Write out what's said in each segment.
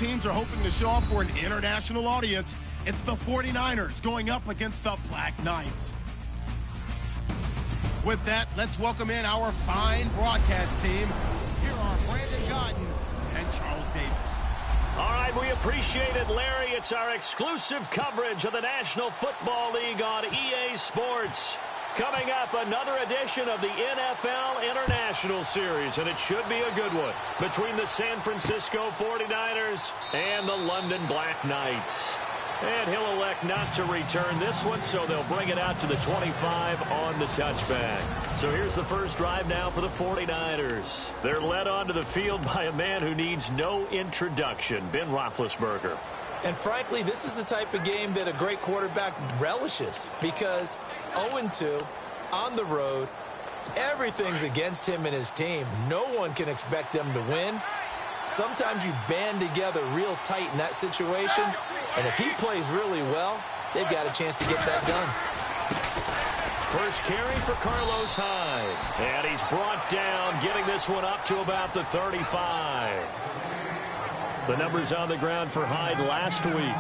teams are hoping to show off for an international audience. It's the 49ers going up against the Black Knights. With that, let's welcome in our fine broadcast team. Here are Brandon Godden and Charles Davis. All right, we appreciate it, Larry. It's our exclusive coverage of the National Football League on EA Sports. Coming up, another edition of the NFL International Series, and it should be a good one, between the San Francisco 49ers and the London Black Knights. And he'll elect not to return this one, so they'll bring it out to the 25 on the touchback. So here's the first drive now for the 49ers. They're led onto the field by a man who needs no introduction, Ben Roethlisberger. And frankly, this is the type of game that a great quarterback relishes, because 0-2 on the road, everything's against him and his team. No one can expect them to win. Sometimes you band together real tight in that situation, and if he plays really well, they've got a chance to get that done. First carry for Carlos Hyde, and he's brought down, getting this one up to about the 35. The numbers on the ground for Hyde last week.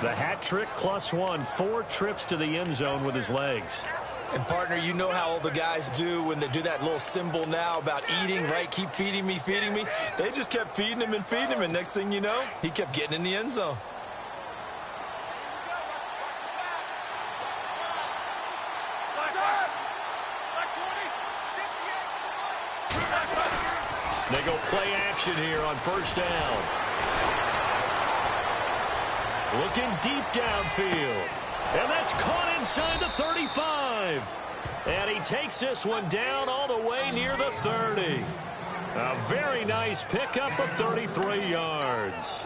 The hat trick +1, 4 trips to the end zone with his legs. And, partner, you know how all the guys do when they do that little symbol now about eating, right? Keep feeding me, feeding me. They just kept feeding him, and next thing you know, he kept getting in the end zone. They go play action here on first down. Looking deep downfield. And that's caught inside the 35. And he takes this one down all the way near the 30. A very nice pickup of 33 yards.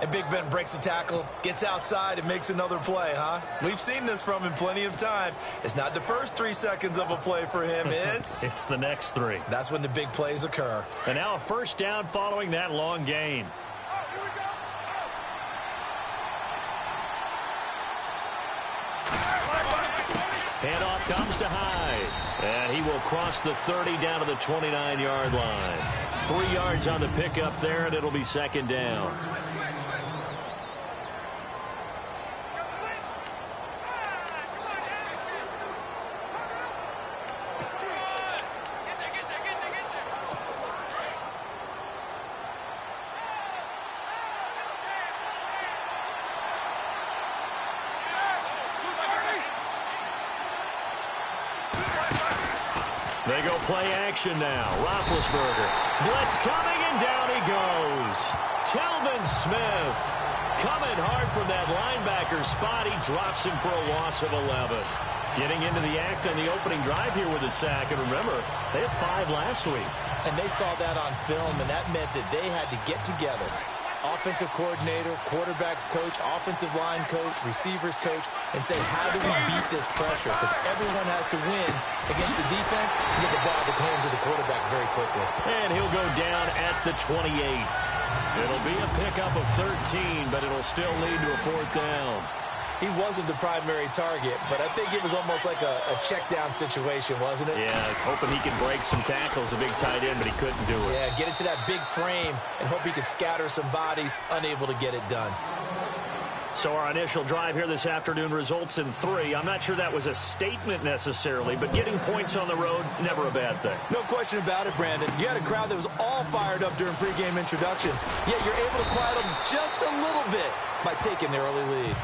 And Big Ben breaks a tackle, gets outside, and makes another play, huh? We've seen this from him plenty of times. It's not the first 3 seconds of a play for him. It's the next 3. That's when the big plays occur. And now a first down following that long gain. Handoff comes to Hyde. And he will cross the 30 down to the 29-yard line. 3 yards on the pickup there, and it'll be second down. They go play action now. Roethlisberger. Blitz coming, and down he goes. Telvin Smith coming hard from that linebacker spot. He drops him for a loss of 11. Getting into the act on the opening drive here with a sack. And remember, they had 5 last week. And they saw that on film, and that meant that they had to get together. Offensive coordinator, quarterback's coach, offensive line coach, receivers coach, and say, how do we beat this pressure? Because everyone has to win against the defense and get the ball in the hands of the quarterback very quickly. And he'll go down at the 28. It'll be a pickup of 13, but it'll still lead to a 4th down. He wasn't the primary target, but I think it was almost like a check-down situation, wasn't it? Yeah, hoping he can break some tackles, a big tight end, but he couldn't do it. Yeah, get it to that big frame and hope he could scatter some bodies, unable to get it done. So our initial drive here this afternoon results in 3. I'm not sure that was a statement necessarily, but getting points on the road, never a bad thing. No question about it, Brandon. You had a crowd that was all fired up during pregame introductions, yet you're able to quiet them just a little bit by taking the early lead.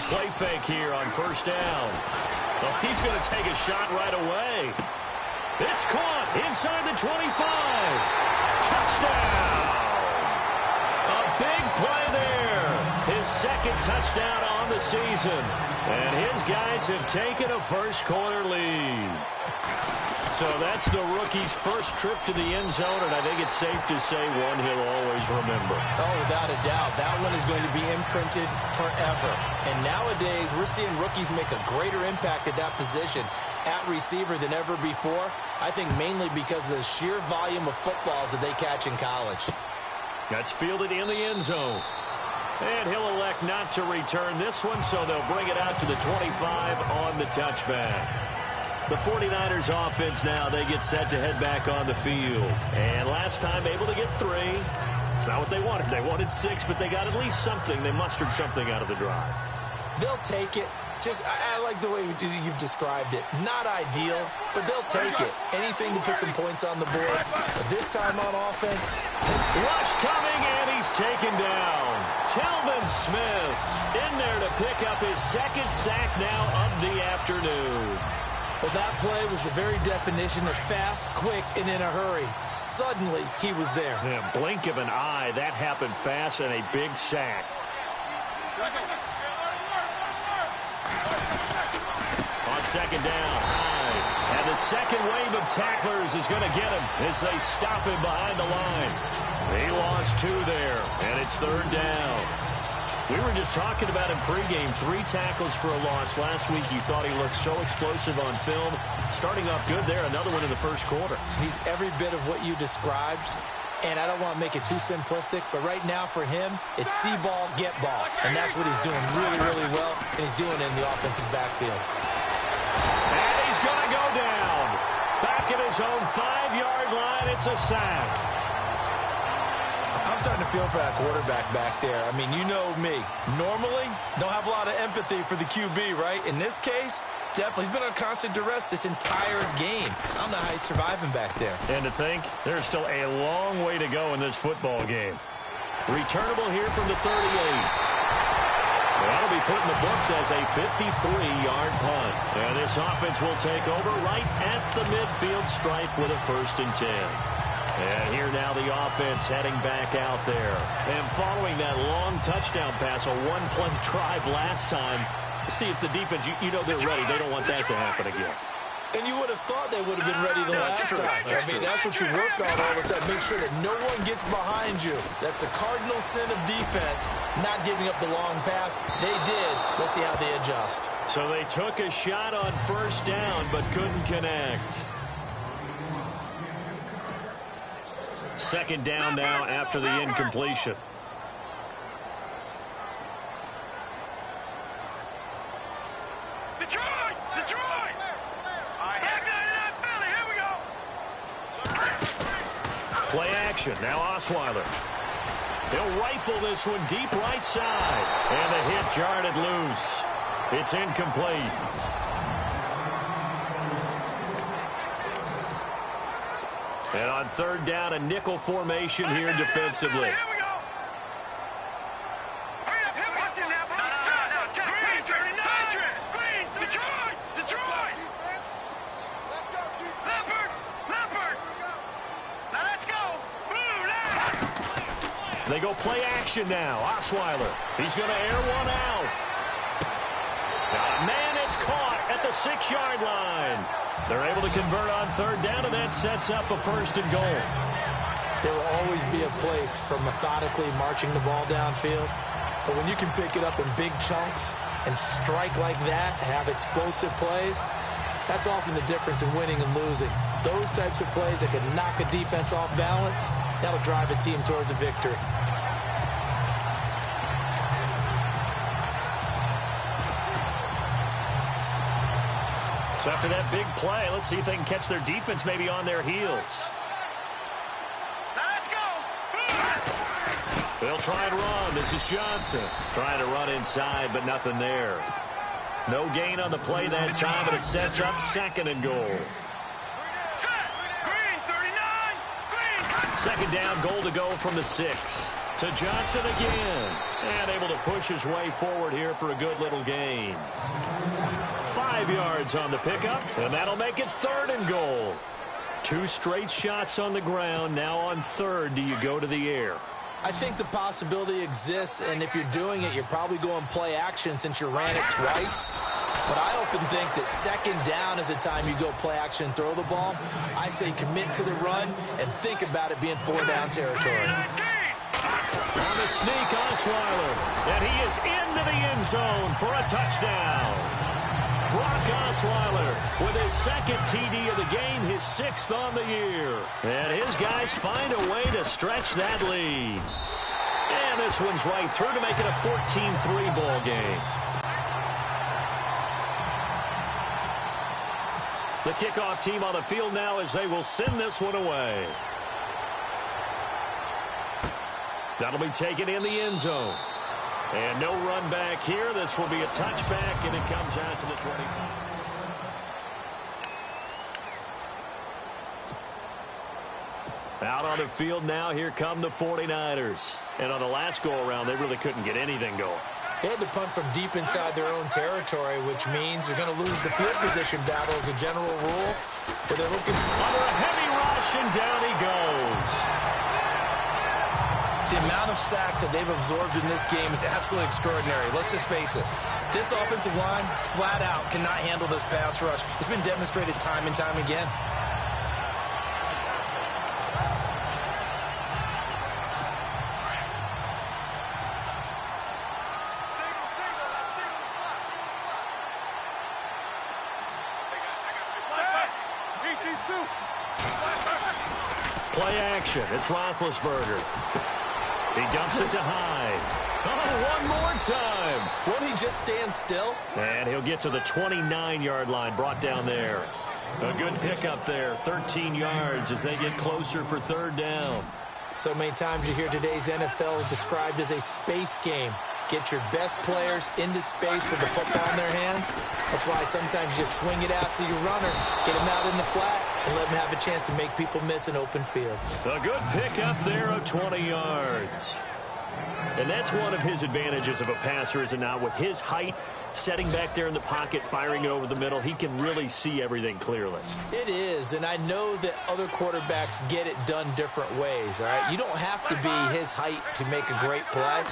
Play fake here on first down. Oh, he's going to take a shot right away. It's caught inside the 25. Touchdown. A big play there. his second touchdown on the season. And his guys have taken a first-quarter lead. So that's the rookie's first trip to the end zone, and I think it's safe to say one he'll always remember. Oh, without a doubt. That one is going to be imprinted forever. And nowadays, we're seeing rookies make a greater impact at that position at receiver than ever before. I think mainly because of the sheer volume of footballs that they catch in college. That's fielded in the end zone. And he'll elect not to return this one, so they'll bring it out to the 25 on the touchback. The 49ers offense now, they get set to head back on the field. And last time able to get 3. It's not what they wanted. They wanted 6, but they got at least something. They mustered something out of the drive. They'll take it. I like the way you've described it. Not ideal, but they'll take it. Anything to put some points on the board. But this time on offense. Rush coming, and he's taken down. Telvin Smith in there to pick up his second sack now of the afternoon. Well, that play was the very definition of fast, quick, and in a hurry. Suddenly, he was there. Yeah, blink of an eye. That happened fast and a big sack. On second down. And the second wave of tacklers is going to get him as they stop him behind the line. He lost 2 there, and it's third down. We were just talking about him pregame. 3 tackles for a loss. Last week you thought he looked so explosive on film. Starting off good there. Another one in the first quarter. He's every bit of what you described. And I don't want to make it too simplistic, but right now for him, it's see ball, get ball. And that's what he's doing really, really well. And he's doing it in the offense's backfield. And he's going to go down. Back at his own 5-yard line. It's a sack. I'm starting to feel for that quarterback back there. I mean, you know me. Normally, don't have a lot of empathy for the QB, right? In this case, definitely. He's been on constant duress this entire game. I don't know how he's surviving back there. And to think, there's still a long way to go in this football game. Returnable here from the 38. That'll be put in the books as a 53-yard punt. And this offense will take over right at the midfield stripe with a 1st and 10. And here now the offense heading back out there. And following that long touchdown pass, a 1-play drive last time, see if the defense, you know they're ready. They don't want that to happen again. And you would have thought they would have been ready the last time. I mean, that's what you work on all the time. Make sure that no one gets behind you. That's the cardinal sin of defense, not giving up the long pass. They did. Let's see how they adjust. So they took a shot on 1st down, but couldn't connect. Second down now after the incompletion. Detroit! Detroit! Here we go! Play action. Now Osweiler. He'll rifle this one deep right side. And the hit jarred it loose. It's incomplete. And on 3rd down, a nickel formation here defensively. Here we go! Hurry up, watch it now. Green, Detroit! Detroit! Let's go, defense. Leopard! Now let's go! Blue, They go play action now. Osweiler. He's going to air one out. Man, it's caught at the 6-yard line. They're able to convert on 3rd down, and that sets up a 1st and goal. There will always be a place for methodically marching the ball downfield. But when you can pick it up in big chunks and strike like that, have explosive plays, that's often the difference in winning and losing. Those types of plays that can knock a defense off balance, that'll drive a team towards a victory. So after that big play, let's see if they can catch their defense maybe on their heels. let's go! They'll try and run. This is Johnson trying to run inside, but nothing there. No gain on the play that time, and it sets up 2nd and goal. Green, 39! Green! 2nd down, goal to go from the 6. To Johnson again. And able to push his way forward here for a good little gain. 5 yards on the pickup, and that'll make it 3rd and goal. 2 straight shots on the ground. Now on 3rd, do you go to the air? I think the possibility exists, and if you're doing it, you're probably going play action since you ran it twice. But I often think that second down is a time you go play action and throw the ball. I say commit to the run and think about it being 4-down territory. On the sneak, Osweiler, and he is into the end zone for a touchdown. Brock Osweiler with his second TD of the game, his 6th on the year. And his guys find a way to stretch that lead. And this one's right through to make it a 14-3 ball game. The kickoff team on the field now as they will send this one away. That'll be taken in the end zone. And no run back here. This will be a touchback, and it comes out to the 20. Out on the field now, here come the 49ers. And on the last go-around, they really couldn't get anything going. They had to punt from deep inside their own territory, which means they're going to lose the field position battle as a general rule. But they're looking under a heavy rush, and down he goes. The amount of sacks that they've absorbed in this game is absolutely extraordinary. Let's just face it. This offensive line, flat out, cannot handle this pass rush. It's been demonstrated time and time again. Play action. It's Roethlisberger. He dumps it to Hyde. Oh, one more time. Won't he just stand still? And he'll get to the 29-yard line, brought down there. A good pickup there, 13 yards as they get closer for 3rd down. So many times you hear today's NFL described as a space game. Get your best players into space with the football in their hands. That's why sometimes you just swing it out to your runner, get him out in the flat, and let him have a chance to make people miss an open field. A good pickup there of 20 yards. And that's one of his advantages of a passer, is it not? With his height, setting back there in the pocket, firing it over the middle, he can really see everything clearly. It is, and I know that other quarterbacks get it done different ways, all right? You don't have to be his height to make a great play,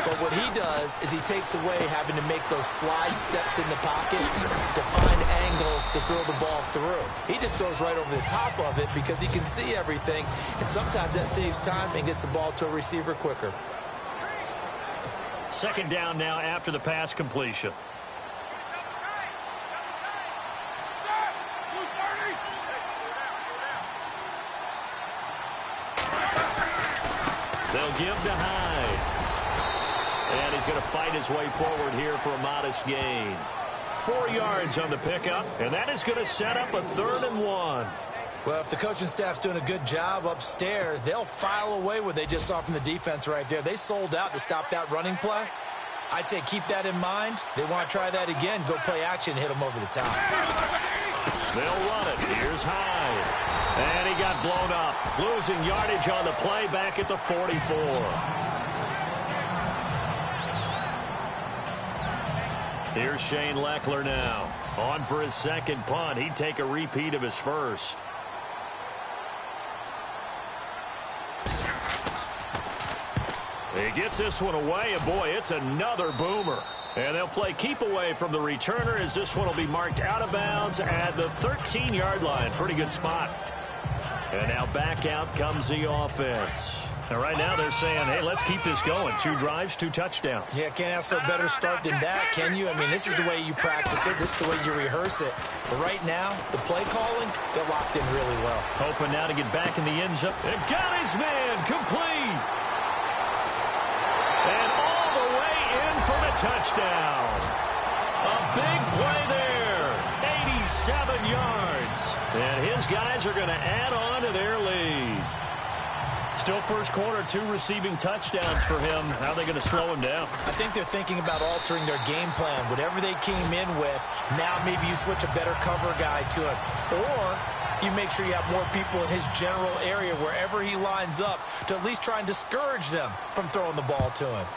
but what he does is he takes away having to make those slide steps in the pocket to find angles to throw the ball through. He just throws right over the top of it because he can see everything, and sometimes that saves time and gets the ball to a receiver quicker. 2nd down now after the pass completion. They'll give to Hyde. And he's going to fight his way forward here for a modest gain. 4 yards on the pickup, and that is going to set up a 3rd and 1. Well, if the coaching staff's doing a good job upstairs, they'll file away what they just saw from the defense right there. They sold out to stop that running play. I'd say keep that in mind. They want to try that again. Go play action, hit them over the top. They'll run it. Here's Hyde. And he got blown up. Losing yardage on the play back at the 44. Here's Shane Leckler now. On for his 2nd punt. He'd take a repeat of his first. He gets this one away, and boy, it's another boomer. And they'll play keep away from the returner as this one will be marked out of bounds at the 13-yard line. Pretty good spot. And now back out comes the offense. And right now they're saying, hey, let's keep this going. 2 drives, 2 touchdowns. Yeah, can't ask for a better start than that, can you? I mean, this is the way you practice it. This is the way you rehearse it. But right now, the play calling, they're locked in really well. Hoping now to get back in the end zone. And got his man complete. And all the way in for the touchdown. A big play there. 87 yards. And his guys are going to add on to their lead. Still first quarter, 2 receiving touchdowns for him. How are they going to slow him down? I think they're thinking about altering their game plan. Whatever they came in with, now maybe you switch a better cover guy to him. Or you make sure you have more people in his general area wherever he lines up to at least try and discourage them from throwing the ball to him.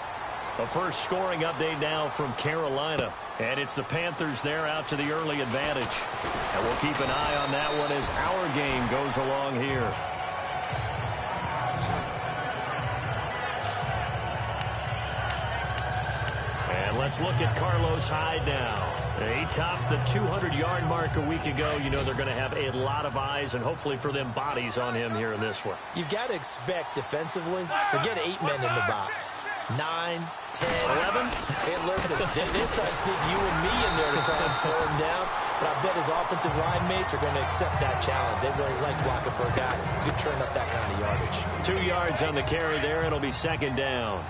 A first scoring update now from Carolina. And it's the Panthers there out to the early advantage. And we'll keep an eye on that one as our game goes along here. Let's look at Carlos Hyde now. He topped the 200-yard mark a week ago. You know they're going to have a lot of eyes and hopefully for them bodies on him here in this one. You've got to expect defensively, forget 8 men in the box. 9, 10, 11. Hey, listen, they'll try to sneak you and me in there to try and slow him down, but I bet his offensive line mates are going to accept that challenge. They really like blocking for a guy who can turn up that kind of yardage. 2 yards on the carry there. It'll be second down.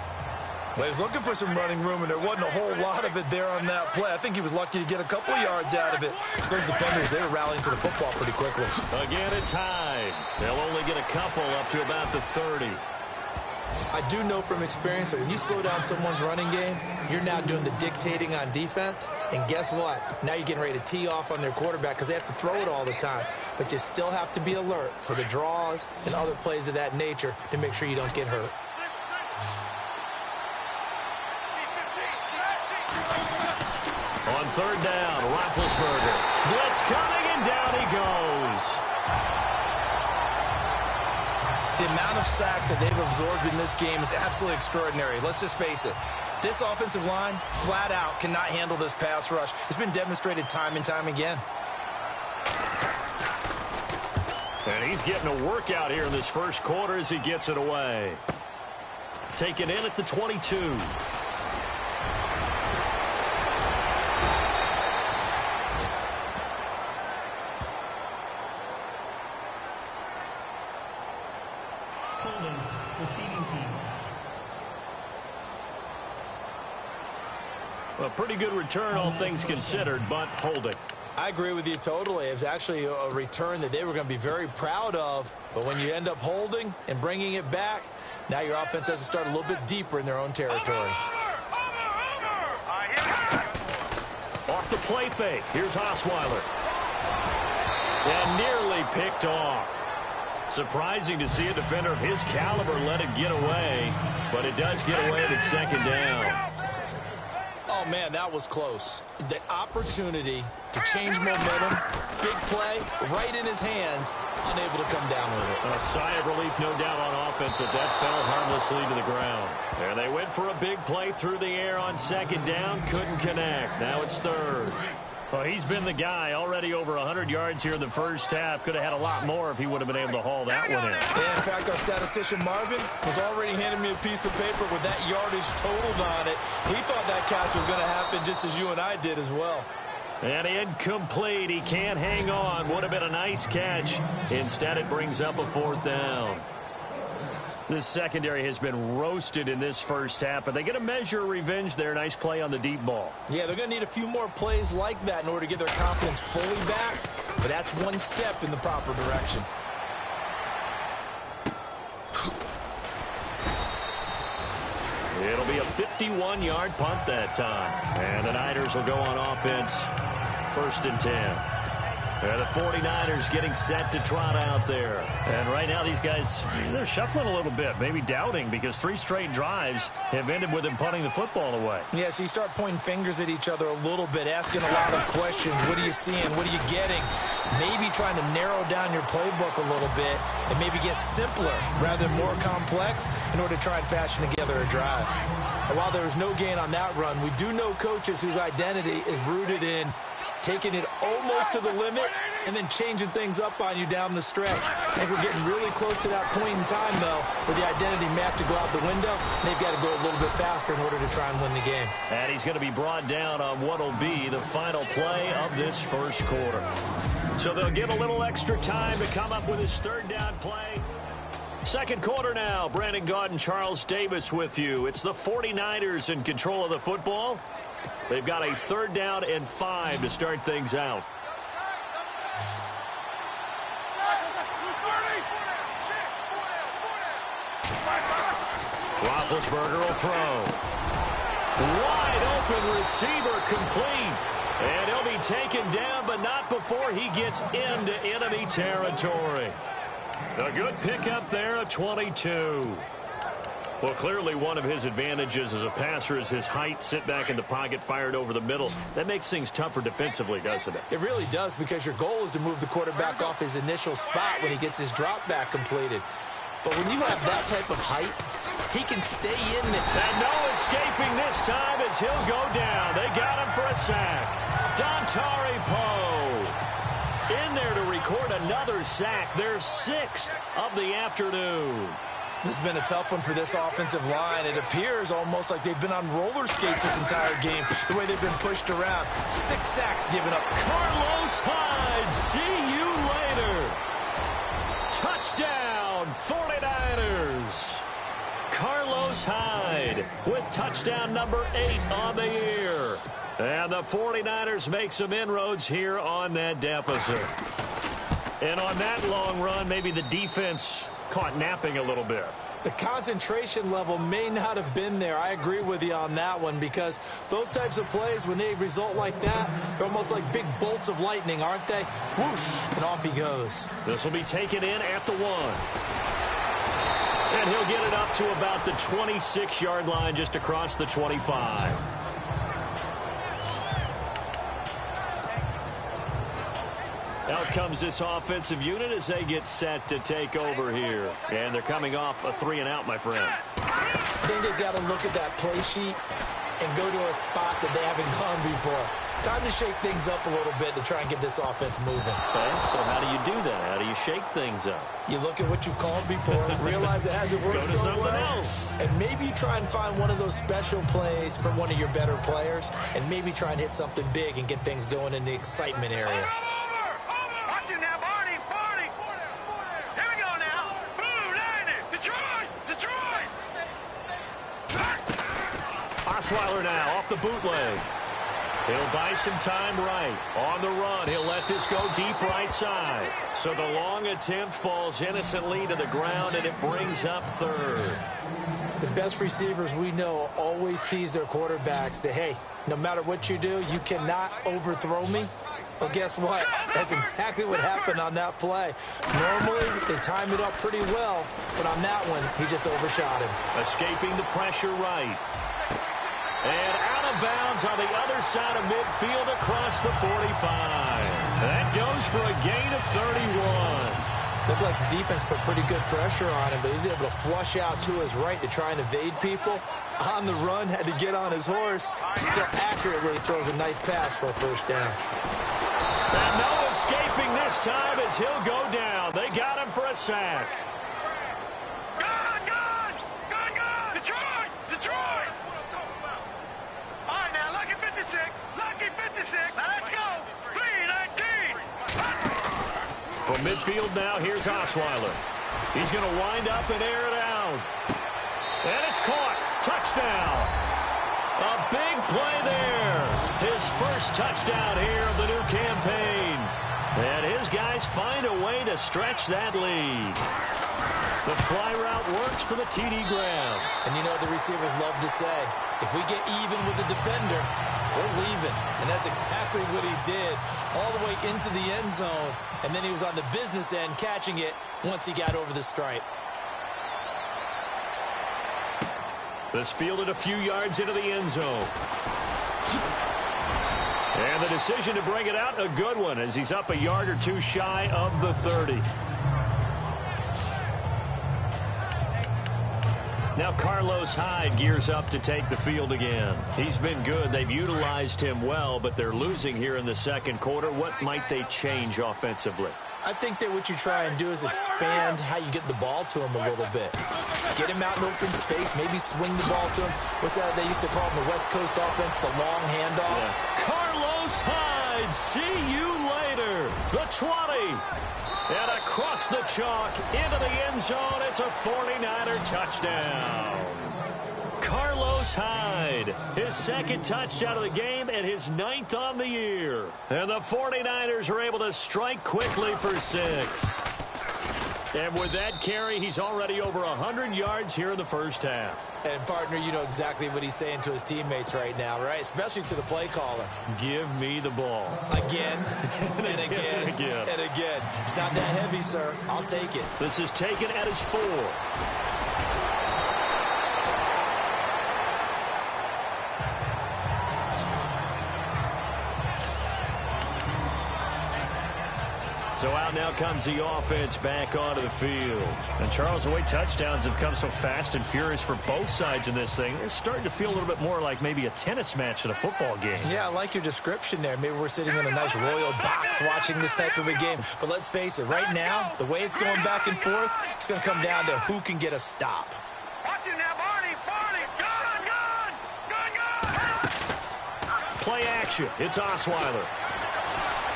Well, he was looking for some running room, and there wasn't a whole lot of it there on that play. I think he was lucky to get a couple yards out of it. Those defenders, they were rallying to the football pretty quickly. Again, it's Hyde. They'll only get a couple up to about the 30. I do know from experience that when you slow down someone's running game, you're now doing the dictating on defense. And guess what? Now you're getting ready to tee off on their quarterback because they have to throw it all the time. But you still have to be alert for the draws and other plays of that nature to make sure you don't get hurt. On third down, Roethlisberger. Blitz coming, and down he goes. The amount of sacks that they've absorbed in this game is absolutely extraordinary. Let's just face it. This offensive line, flat out, cannot handle this pass rush. It's been demonstrated time and time again. And he's getting a workout here in this first quarter as he gets it away. Taken in at the 22. Receiving team. A pretty good return, all things considered, but holding. I agree with you totally. It was actually a return that they were going to be very proud of. But when you end up holding and bringing it back, now your offense has to start a little bit deeper in their own territory. Off the play fake. Here's Osweiler. And nearly picked off. Surprising to see a defender of his caliber let it get away, but it does get away at second down. Oh, man, that was close. The opportunity to change momentum, big play, right in his hands, unable to come down with it. A sigh of relief, no doubt, on offense that fell harmlessly to the ground. And they went for a big play through the air on second down, couldn't connect. Now it's third. Well, he's been the guy, already over 100 yards here in the first half. Could have had a lot more if he would have been able to haul that one in. In fact, our statistician Marvin was already handing me a piece of paper with that yardage totaled on it. He thought that catch was going to happen just as you and I did as well. And incomplete. He can't hang on. Would have been a nice catch. Instead, it brings up a fourth down. This secondary has been roasted in this first half, but they get a measure of revenge there. Nice play on the deep ball. Yeah, they're going to need a few more plays like that in order to get their confidence fully back, but that's one step in the proper direction. It'll be a 51-yard punt that time. And the Niners will go on offense, 1st and 10. The 49ers getting set to trot out there. And right now these guys, they're shuffling a little bit, maybe doubting, because 3 straight drives have ended with them punting the football away. Yeah, so you start pointing fingers at each other a little bit, asking a lot of questions. What are you seeing? What are you getting? Maybe trying to narrow down your playbook a little bit and maybe get simpler rather than more complex in order to try and fashion together a drive. And while there was no gain on that run, we do know coaches whose identity is rooted in taking it almost to the limit and then changing things up on you down the stretch. I think we're getting really close to that point in time, though, where the identity may have to go out the window, and they've got to go a little bit faster in order to try and win the game. And he's going to be brought down on what will be the final play of this first quarter. So they'll give a little extra time to come up with his third down play. Second quarter now. Brandon Gaudin, Charles Davis with you. It's the 49ers in control of the football. They've got a 3rd down and 5 to start things out. Roethlisberger will throw. Wide open receiver complete. And he'll be taken down, but not before he gets into enemy territory. A good pickup there at 22. Well, clearly one of his advantages as a passer is his height. Sit back in the pocket, fired over the middle. That makes things tougher defensively, doesn't it? It really does, because your goal is to move the quarterback off his initial spot when he gets his drop back completed. But when you have that type of height, he can stay in there. And no escaping this time as he'll go down. They got him for a sack. Dontari Poe in there to record another sack. Their 6th of the afternoon. This has been a tough one for this offensive line. It appears almost like they've been on roller skates this entire game, the way they've been pushed around. 6 sacks given up. Carlos Hyde, see you later. Touchdown, 49ers. Carlos Hyde with touchdown number 8 on the year. And the 49ers make some inroads here on that deficit. And on that long run, maybe the defense caught napping a little bit. The concentration level may not have been there. I agree with you on that one, because those types of plays, when they result like that, they're almost like big bolts of lightning, aren't they? Whoosh, and off he goes. This will be taken in at the 1. And he'll get it up to about the 26-yard line, just across the 25. Out comes this offensive unit as they get set to take over here. And they're coming off a 3-and-out, my friend. I think they've got to look at that play sheet and go to a spot that they haven't gone before. Time to shake things up a little bit to try and get this offense moving. Okay, so how do you do that? How do you shake things up? You look at what you've called before, realize it hasn't worked so something well, else. and maybe try and find one of those special plays from one of your better players, and maybe try and hit something big and get things going in the excitement area. Over! Watch him now, Barney! Barney! Here we go now! Blue Niners! Detroit! Osweiler now off the bootleg. He'll buy some time right. On the run, he'll let this go deep right side. So the long attempt falls innocently to the ground, and it brings up 3rd. The best receivers we know always tease their quarterbacks that, hey, no matter what you do, you cannot overthrow me. Well, guess what? That's exactly what happened on that play. Normally, they time it up pretty well, but on that one, he just overshot him. Escaping the pressure right. And out of bounds on the other side of midfield across the 45. That goes for a gain of 31. Looked like the defense put pretty good pressure on him, but he's able to flush out to his right to try and evade people. On the run, had to get on his horse. Still accurately throws a nice pass for a first down. And no escaping this time as he'll go down. They got him for a sack. Detroit! All right, now, lucky 56. Lucky 56. Now, let's go. 3-19. From midfield now, here's Osweiler. He's going to wind up and air it out. And it's caught. Touchdown. A big play there. His first touchdown here of the new campaign. And his guys find a way to stretch that lead. The fly route works for the TD Graham. And you know the receivers love to say, if we get even with the defender, we're leaving. And that's exactly what he did, all the way into the end zone. And then he was on the business end catching it once he got over the stripe. This fielded a few yards into the end zone. And the decision to bring it out, a good one, as he's up a yard or two shy of the 30. Now Carlos Hyde gears up to take the field again. He's been good. They've utilized him well, but they're losing here in the second quarter. What might they change offensively? I think that what you try and do is expand how you get the ball to him a little bit. Get him out in open space, maybe swing the ball to him. What's that they used to call it in the West Coast offense, the long handoff? Yeah. Carlos Hyde, see you later. The 20. And across the chalk into the end zone, it's a 49er touchdown. Carlos Hyde, his second touchdown of the game and his 9th on the year. And the 49ers are able to strike quickly for 6. And with that carry, he's already over 100 yards here in the first half. And, partner, you know exactly what he's saying to his teammates right now, right? Especially to the play caller. Give me the ball. Again, and again, and again. It's not that heavy, sir. I'll take it. This is taken at his 4. So out now comes the offense back onto the field. And Charles, the way touchdowns have come so fast and furious for both sides in this thing, it's starting to feel a little bit more like maybe a tennis match than a football game. Yeah, I like your description there. Maybe we're sitting in a nice royal box watching this type of a game. But let's face it, right now, the way it's going back and forth, it's going to come down to who can get a stop. Watch it now, Barney, gun! Play action. It's Osweiler.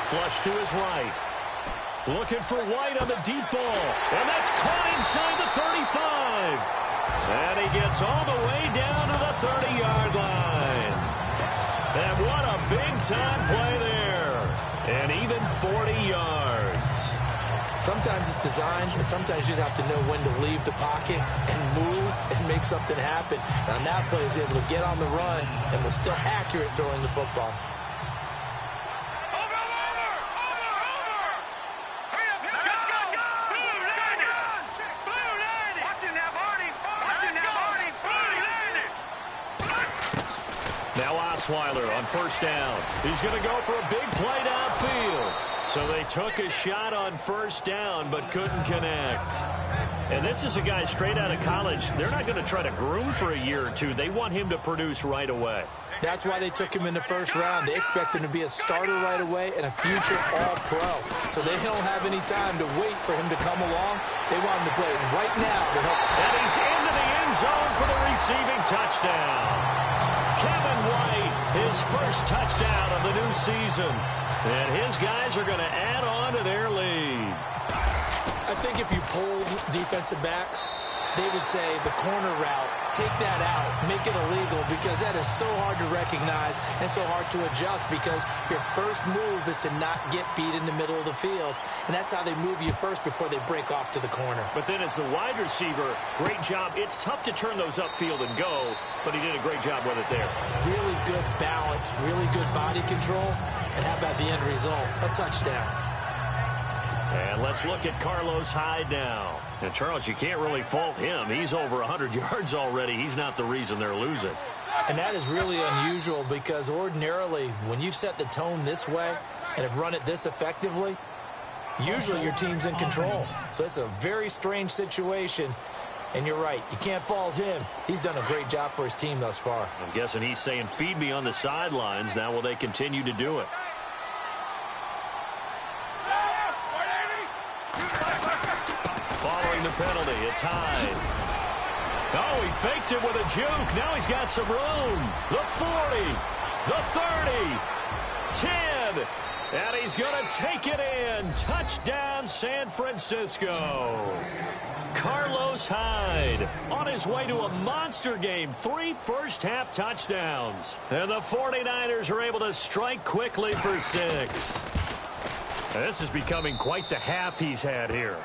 Flush to his right. Looking for White on the deep ball. And that's caught inside the 35. And he gets all the way down to the 30-yard line. And what a big-time play there. And even 40 yards. Sometimes it's designed, and sometimes you just have to know when to leave the pocket and move and make something happen. And on that play, he was able to get on the run and was still accurate throwing the football. Osweiler on first down. He's going to go for a big play downfield. So they took a shot on first down but couldn't connect. And this is a guy straight out of college. They're not going to try to groom for a year or two. They want him to produce right away. That's why they took him in the first round. They expect him to be a starter right away and a future All-Pro. So they don't have any time to wait for him to come along. They want him to play right now to help. And he's into the end zone for the receiving touchdown. Kevin White, his first touchdown of the new season. And his guys are going to add on to their lead. I think if you polled defensive backs, they would say the corner route, take that out, make it illegal, because that is so hard to recognize and so hard to adjust, because your first move is to not get beat in the middle of the field. And that's how they move you first before they break off to the corner. But then as the wide receiver, great job. It's tough to turn those upfield and go, but he did a great job with it there. Really good balance, really good body control. And how about the end result? A touchdown. And let's look at Carlos Hyde now. And, Charles, you can't really fault him. He's over 100 yards already. He's not the reason they're losing. And that is really unusual, because ordinarily when you've set the tone this way and have run it this effectively, usually your team's in control. So it's a very strange situation. And you're right, you can't fault him. He's done a great job for his team thus far. I'm guessing he's saying, feed me on the sidelines. Now will they continue to do it? Following the penalty, it's Hyde. Oh, he faked it with a juke. Now he's got some room. The 40, the 30, 10. And he's going to take it in. Touchdown, San Francisco. Carlos Hyde on his way to a monster game. 3 first-half touchdowns. And the 49ers are able to strike quickly for 6. And this is becoming quite the half he's had here.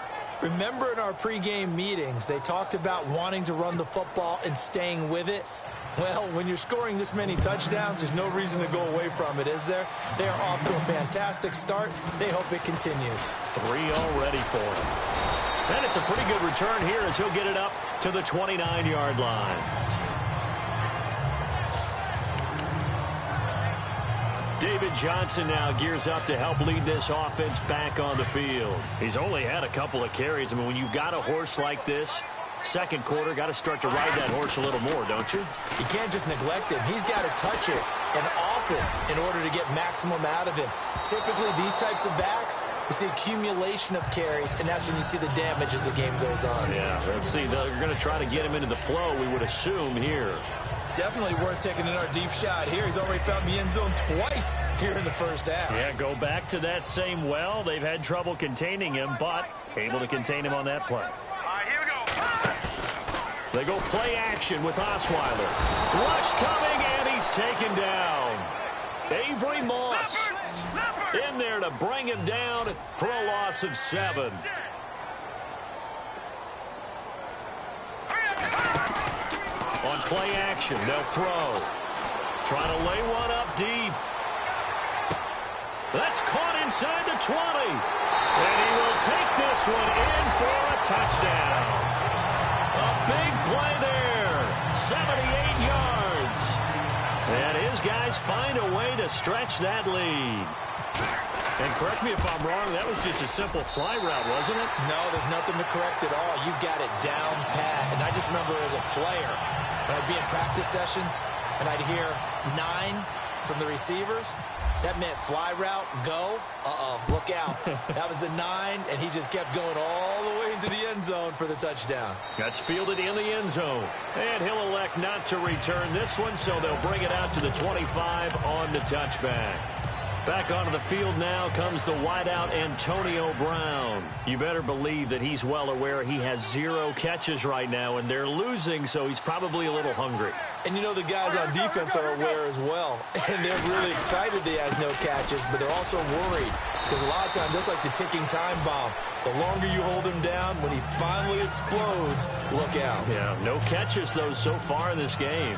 Remember in our pregame meetings, they talked about wanting to run the football and staying with it? Well, when you're scoring this many touchdowns, there's no reason to go away from it, is there? They are off to a fantastic start. They hope it continues. 3 already for him. And it's a pretty good return here as he'll get it up to the 29-yard line. David Johnson now gears up to help lead this offense back on the field. He's only had a couple of carries. I mean, when you've got a horse like this, second quarter, got to start to ride that horse a little more, don't you? You can't just neglect him. He's got to touch it and often in order to get maximum out of him. Typically, these types of backs, it's the accumulation of carries, and that's when you see the damage as the game goes on. Yeah, let's see. They're going to try to get him into the flow, we would assume, here. Definitely worth taking another deep shot here. He's already found the end zone twice here in the first half. Yeah, go back to that same well. They've had trouble containing him, but able to contain him on that play. All right, here we go. They go play action with Osweiler. Rush coming, and he's taken down. Avery Moss in there to bring him down for a loss of 7. On play action, they'll throw. Trying to lay one up deep. That's caught inside the 20. And he will take this one in for a touchdown. A big play there. 78 yards. And his guys find a way to stretch that lead. And correct me if I'm wrong, that was just a simple fly route, wasn't it? No, there's nothing to correct at all. You've got it down pat. And I just remember as a player, when I'd be in practice sessions and I'd hear 9 from the receivers, that meant fly route, go, look out. That was the 9, and he just kept going all the way into the end zone for the touchdown. That's fielded in the end zone. And he'll elect not to return this one, so they'll bring it out to the 25 on the touchback. Back onto the field now comes the wideout Antonio Brown. You better believe that he's well aware he has 0 catches right now, and they're losing, so he's probably a little hungry. And you know the guys on defense are aware as well. And they're really excited that he has no catches, but they're also worried. Because a lot of times, that's like the ticking time bomb. The longer you hold him down, when he finally explodes, look out. Yeah, no catches, though, so far in this game.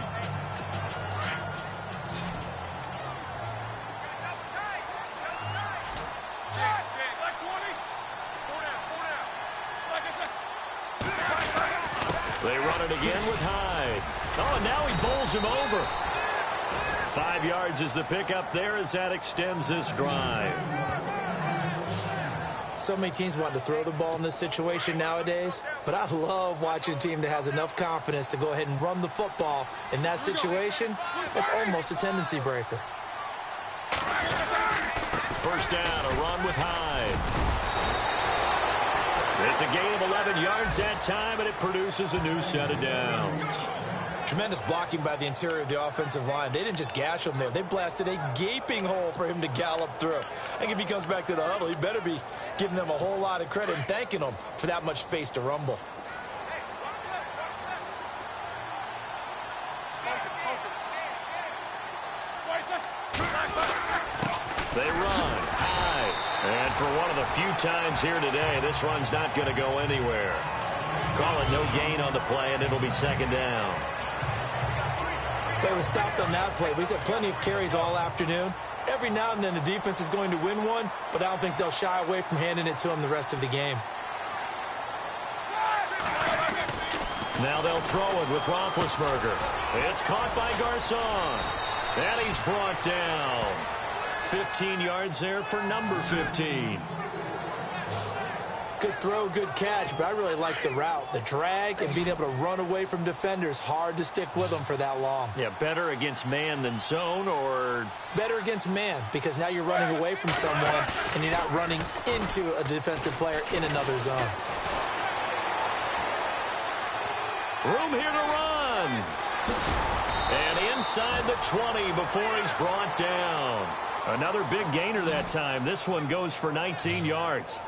They run it again with Hyde. Oh, and now he bowls him over. 5 yards is the pickup there as that extends this drive. So many teams want to throw the ball in this situation nowadays, but I love watching a team that has enough confidence to go ahead and run the football. In that situation, that's almost a tendency breaker. First down, a run with Hyde. It's a gain of 11 yards that time, and it produces a new set of downs. Tremendous blocking by the interior of the offensive line. They didn't just gash him there. They blasted a gaping hole for him to gallop through. I think if he comes back to the huddle, he better be giving them a whole lot of credit and thanking them for that much space to rumble. They run high. And for one of the few times here today, this run's not going to go anywhere. Call it no gain on the play, and it'll be second down. They were stopped on that play. We've had plenty of carries all afternoon. Every now and then the defense is going to win one, but I don't think they'll shy away from handing it to him the rest of the game. Now they'll throw it with Roethlisberger. It's caught by Garcon. And he's brought down. 15 yards there for number 15. Good throw, good catch, but I really like the route. The drag and being able to run away from defenders, hard to stick with them for that long. Yeah, better against man than zone, or? Better against man, because now you're running away from someone and you're not running into a defensive player in another zone. Room here to run. And inside the 20 before he's brought down. Another big gainer that time. This one goes for 19 yards.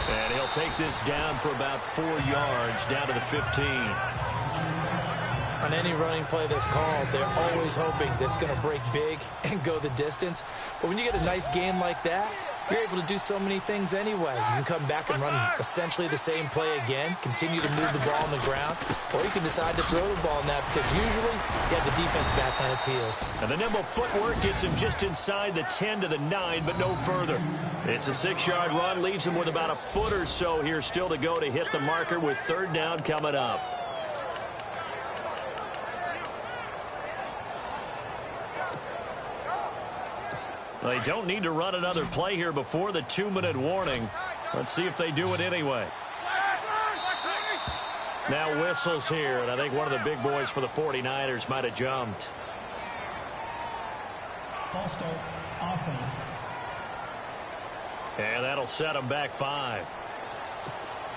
And he'll take this down for about 4 yards, down to the 15. On any running play that's called, they're always hoping that it's going to break big and go the distance. But when you get a nice game like that, you're able to do so many things anyway. You can come back and run essentially the same play again, continue to move the ball on the ground, or you can decide to throw the ball now because usually you have the defense back on its heels. And the nimble footwork gets him just inside the 10 to the 9, but no further. It's a 6-yard run, leaves him with about a foot or so here still to go to hit the marker with third down coming up. They don't need to run another play here before the 2-minute warning. Let's see if they do it anyway. Now whistles here, and I think one of the big boys for the 49ers might have jumped. False start, offense. And that'll set them back 5.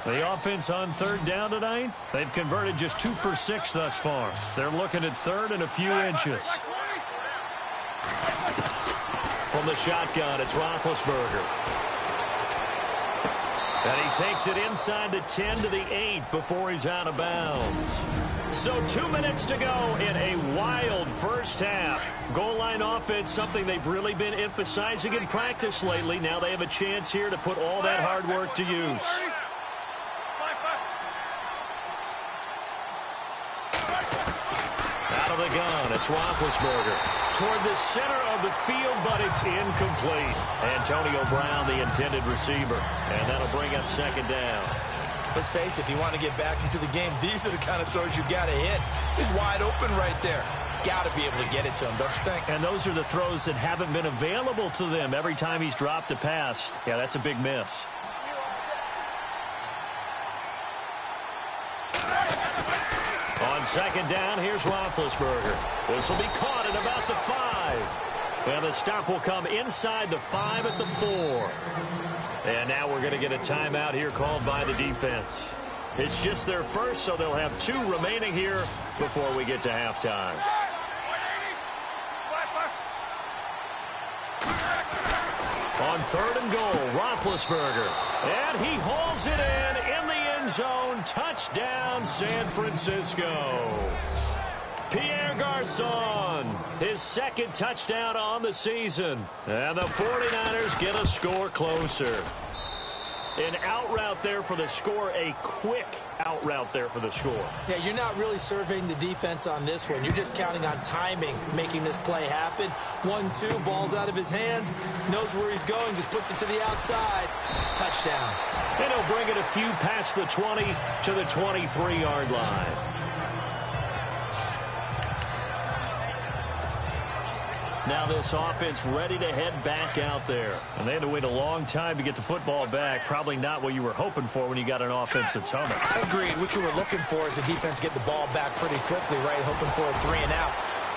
The offense on third down tonight, they've converted just 2 for 6 thus far. They're looking at third and a few inches. From the shotgun, it's Roethlisberger. And he takes it inside the 10 to the 8 before he's out of bounds. So 2 minutes to go in a wild first half. Goal line offense, something they've really been emphasizing in practice lately. Now they have a chance here to put all that hard work to use. Out of the gun. It's Roethlisberger toward the center of the field, but it's incomplete. Antonio Brown, the intended receiver, and that'll bring up second down. Let's face it, if you want to get back into the game, these are the kind of throws you got to hit. He's wide open right there. Got to be able to get it to him, don't you think? And those are the throws that haven't been available to them every time he's dropped a pass. Yeah, that's a big miss. On second down, here's Roethlisberger. This will be caught at about the 5. And the stop will come inside the 5 at the 4. And now we're going to get a timeout here called by the defense. It's just their first, so they'll have 2 remaining here before we get to halftime. On third and goal, Roethlisberger. And he hauls it in the end zone. Touchdown, San Francisco. Pierre Garçon, his second touchdown on the season. And the 49ers get a score closer. An out route there for the score, a quick out route there for the score. Yeah, you're not really surveying the defense on this one. You're just counting on timing, making this play happen. 1-2, ball's out of his hands, knows where he's going, just puts it to the outside. Touchdown. And he'll bring it a few past the 20 to the 23-yard line. Now this offense ready to head back out there. And they had to wait a long time to get the football back. Probably not what you were hoping for when you got an offense that's humming. Agreed. What you were looking for is the defense get the ball back pretty quickly, right? Hoping for a 3 and out.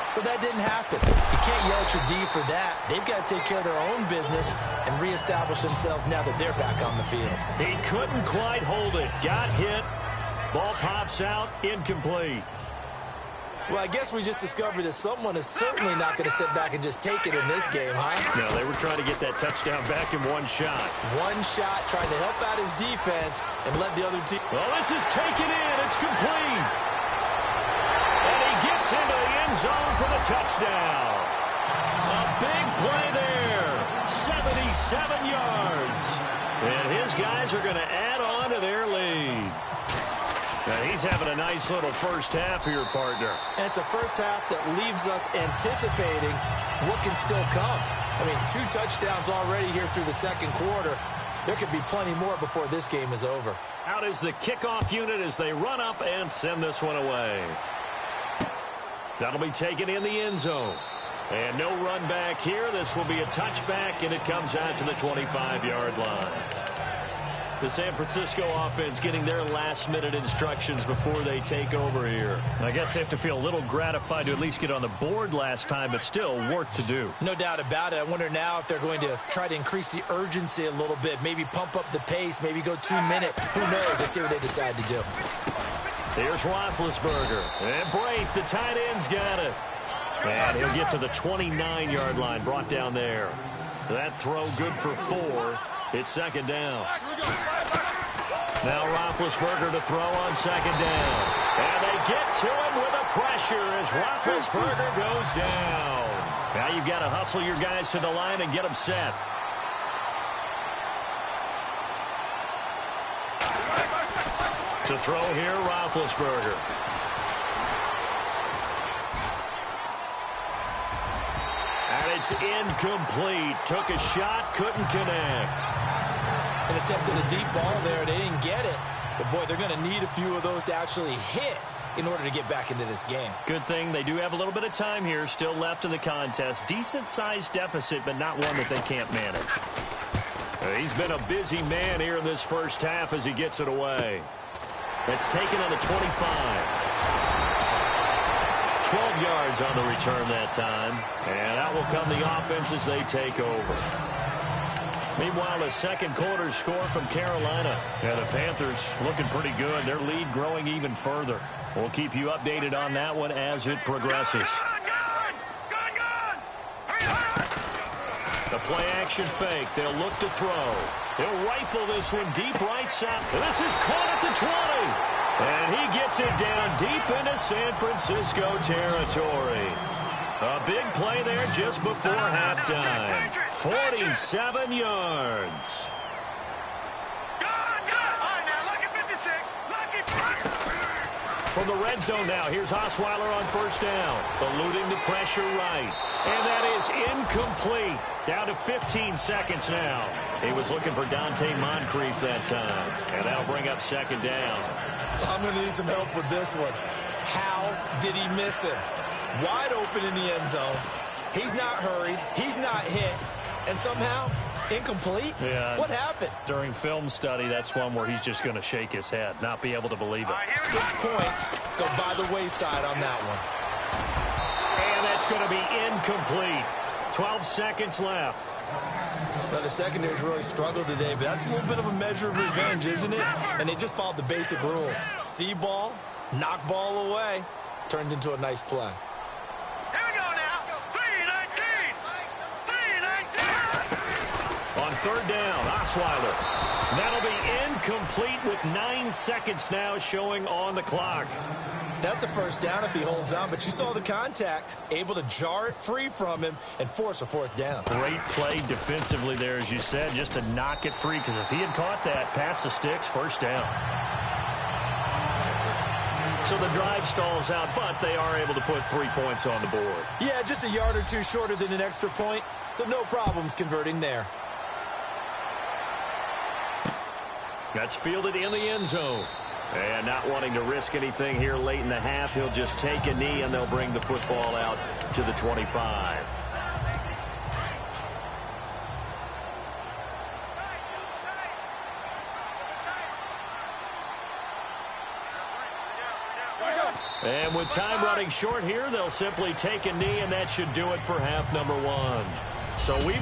So that didn't happen. You can't yell at your D for that. They've got to take care of their own business and reestablish themselves now that they're back on the field. He couldn't quite hold it. Got hit. Ball pops out. Incomplete. Well, I guess we just discovered that someone is certainly not going to sit back and just take it in this game, huh? No, they were trying to get that touchdown back in one shot. One shot, trying to help out his defense and let the other team... Well, this is taken in. It's complete. And he gets into the end zone for the touchdown. A big play there. 77 yards. And his guys are going to add on to their lead. Now he's having a nice little first half here, partner. And it's a first half that leaves us anticipating what can still come. I mean, 2 touchdowns already here through the second quarter. There could be plenty more before this game is over. Out is the kickoff unit as they run up and send this one away. That'll be taken in the end zone. And no run back here. This will be a touchback, and it comes out to the 25-yard line. The San Francisco offense getting their last-minute instructions before they take over here. I guess they have to feel a little gratified to at least get on the board last time, but still work to do. No doubt about it. I wonder now if they're going to try to increase the urgency a little bit, maybe pump up the pace, maybe go 2 minute. Who knows? Let's see what they decide to do. Here's Roethlisberger. And Braith, the tight end's got it. And he'll get to the 29-yard line, brought down there. That throw good for 4. It's second down. Now Roethlisberger to throw on second down. And they get to him with a pressure as Roethlisberger goes down. Now you've got to hustle your guys to the line and get them set. To throw here, Roethlisberger. And it's incomplete. Took a shot, couldn't connect. An attempt at a deep ball there. They didn't get it. But, boy, they're going to need a few of those to actually hit in order to get back into this game. Good thing they do have a little bit of time here still left in the contest. Decent-sized deficit, but not one that they can't manage. He's been a busy man here in this first half as he gets it away. That's taken on the 25. 12 yards on the return that time. And out will come the offense as they take over. Meanwhile, a second quarter score from Carolina. And the Panthers looking pretty good. Their lead growing even further. We'll keep you updated on that one as it progresses. The play action fake. They'll look to throw. He'll rifle this one deep right side. This is caught at the 20. And he gets it down deep into San Francisco territory. A big play there just before halftime. 47 yards. From the red zone now, here's Osweiler on first down. Eluding the pressure right. And that is incomplete. Down to 15 seconds now. He was looking for Dante Moncrief that time. And that'll bring up second down. I'm going to need some help with this one. How did he miss him? Wide open in the end zone. He's not hurried. He's not hit. And somehow, incomplete? Yeah. What happened? During film study, that's one where he's just going to shake his head, not be able to believe it. 6 points go by the wayside on that one. And that's going to be incomplete. 12 seconds left. Now, the secondary's really struggled today, but that's a little bit of a measure of revenge, isn't it? And they just followed the basic rules. See ball, knock ball away. Turns into a nice play. Here we go now. 3-19. 3-19. On third down, Osweiler. That'll be incomplete with 9 seconds now showing on the clock. That's a first down if he holds on, but you saw the contact. Able to jar it free from him and force a fourth down. Great play defensively there, as you said, just to knock it free, because if he had caught that, past the sticks, first down. So the drive stalls out, but they are able to put 3 points on the board. Yeah, just a yard or two shorter than an extra point, so no problems converting there. That's fielded in the end zone. And not wanting to risk anything here late in the half, he'll just take a knee, and they'll bring the football out to the 25. And with time running short here, they'll simply take a knee, and that should do it for half number one. So we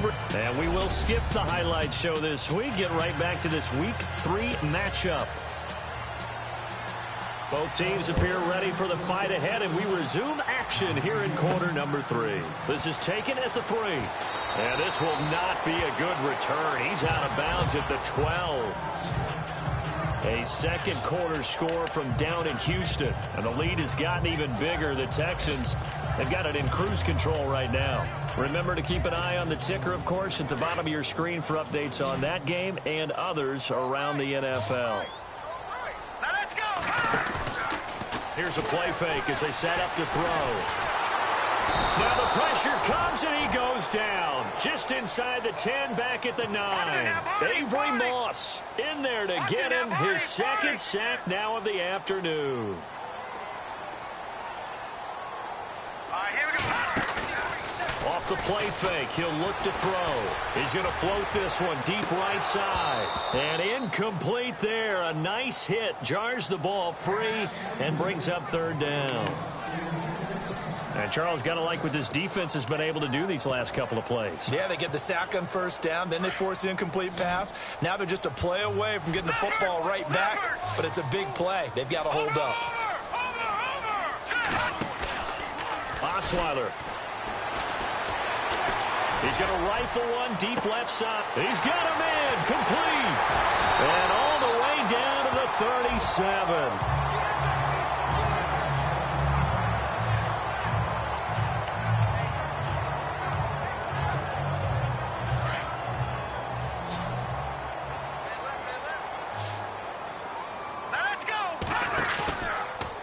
will skip the highlight show this week. Get right back to this Week 3 matchup. Both teams appear ready for the fight ahead, and we resume action here in quarter number 3. This is taken at the 3. And this will not be a good return. He's out of bounds at the 12. A second quarter score from down in Houston. And the lead has gotten even bigger. The Texans, they've got it in cruise control right now. Remember to keep an eye on the ticker, of course, at the bottom of your screen for updates on that game and others around the NFL. Now let's go. Here's a play fake as they set up to throw. Now the pressure comes, and he goes down. Just inside the 10, back at the 9. Avery Moss in there to get him his second sack now of the afternoon. All right, here we go. Off the play fake, he'll look to throw. He's going to float this one deep right side. And incomplete there. A nice hit. Jars the ball free and brings up third down. And Charles, got to like what this defense has been able to do these last couple of plays. Yeah, they get the sack on first down, then they force the incomplete pass. Now they're just a play away from getting the football right back, but it's a big play. They've got to hold up. Osweiler. He's going to rifle one deep left side. He's got him in. Complete. And all the way down to the 37.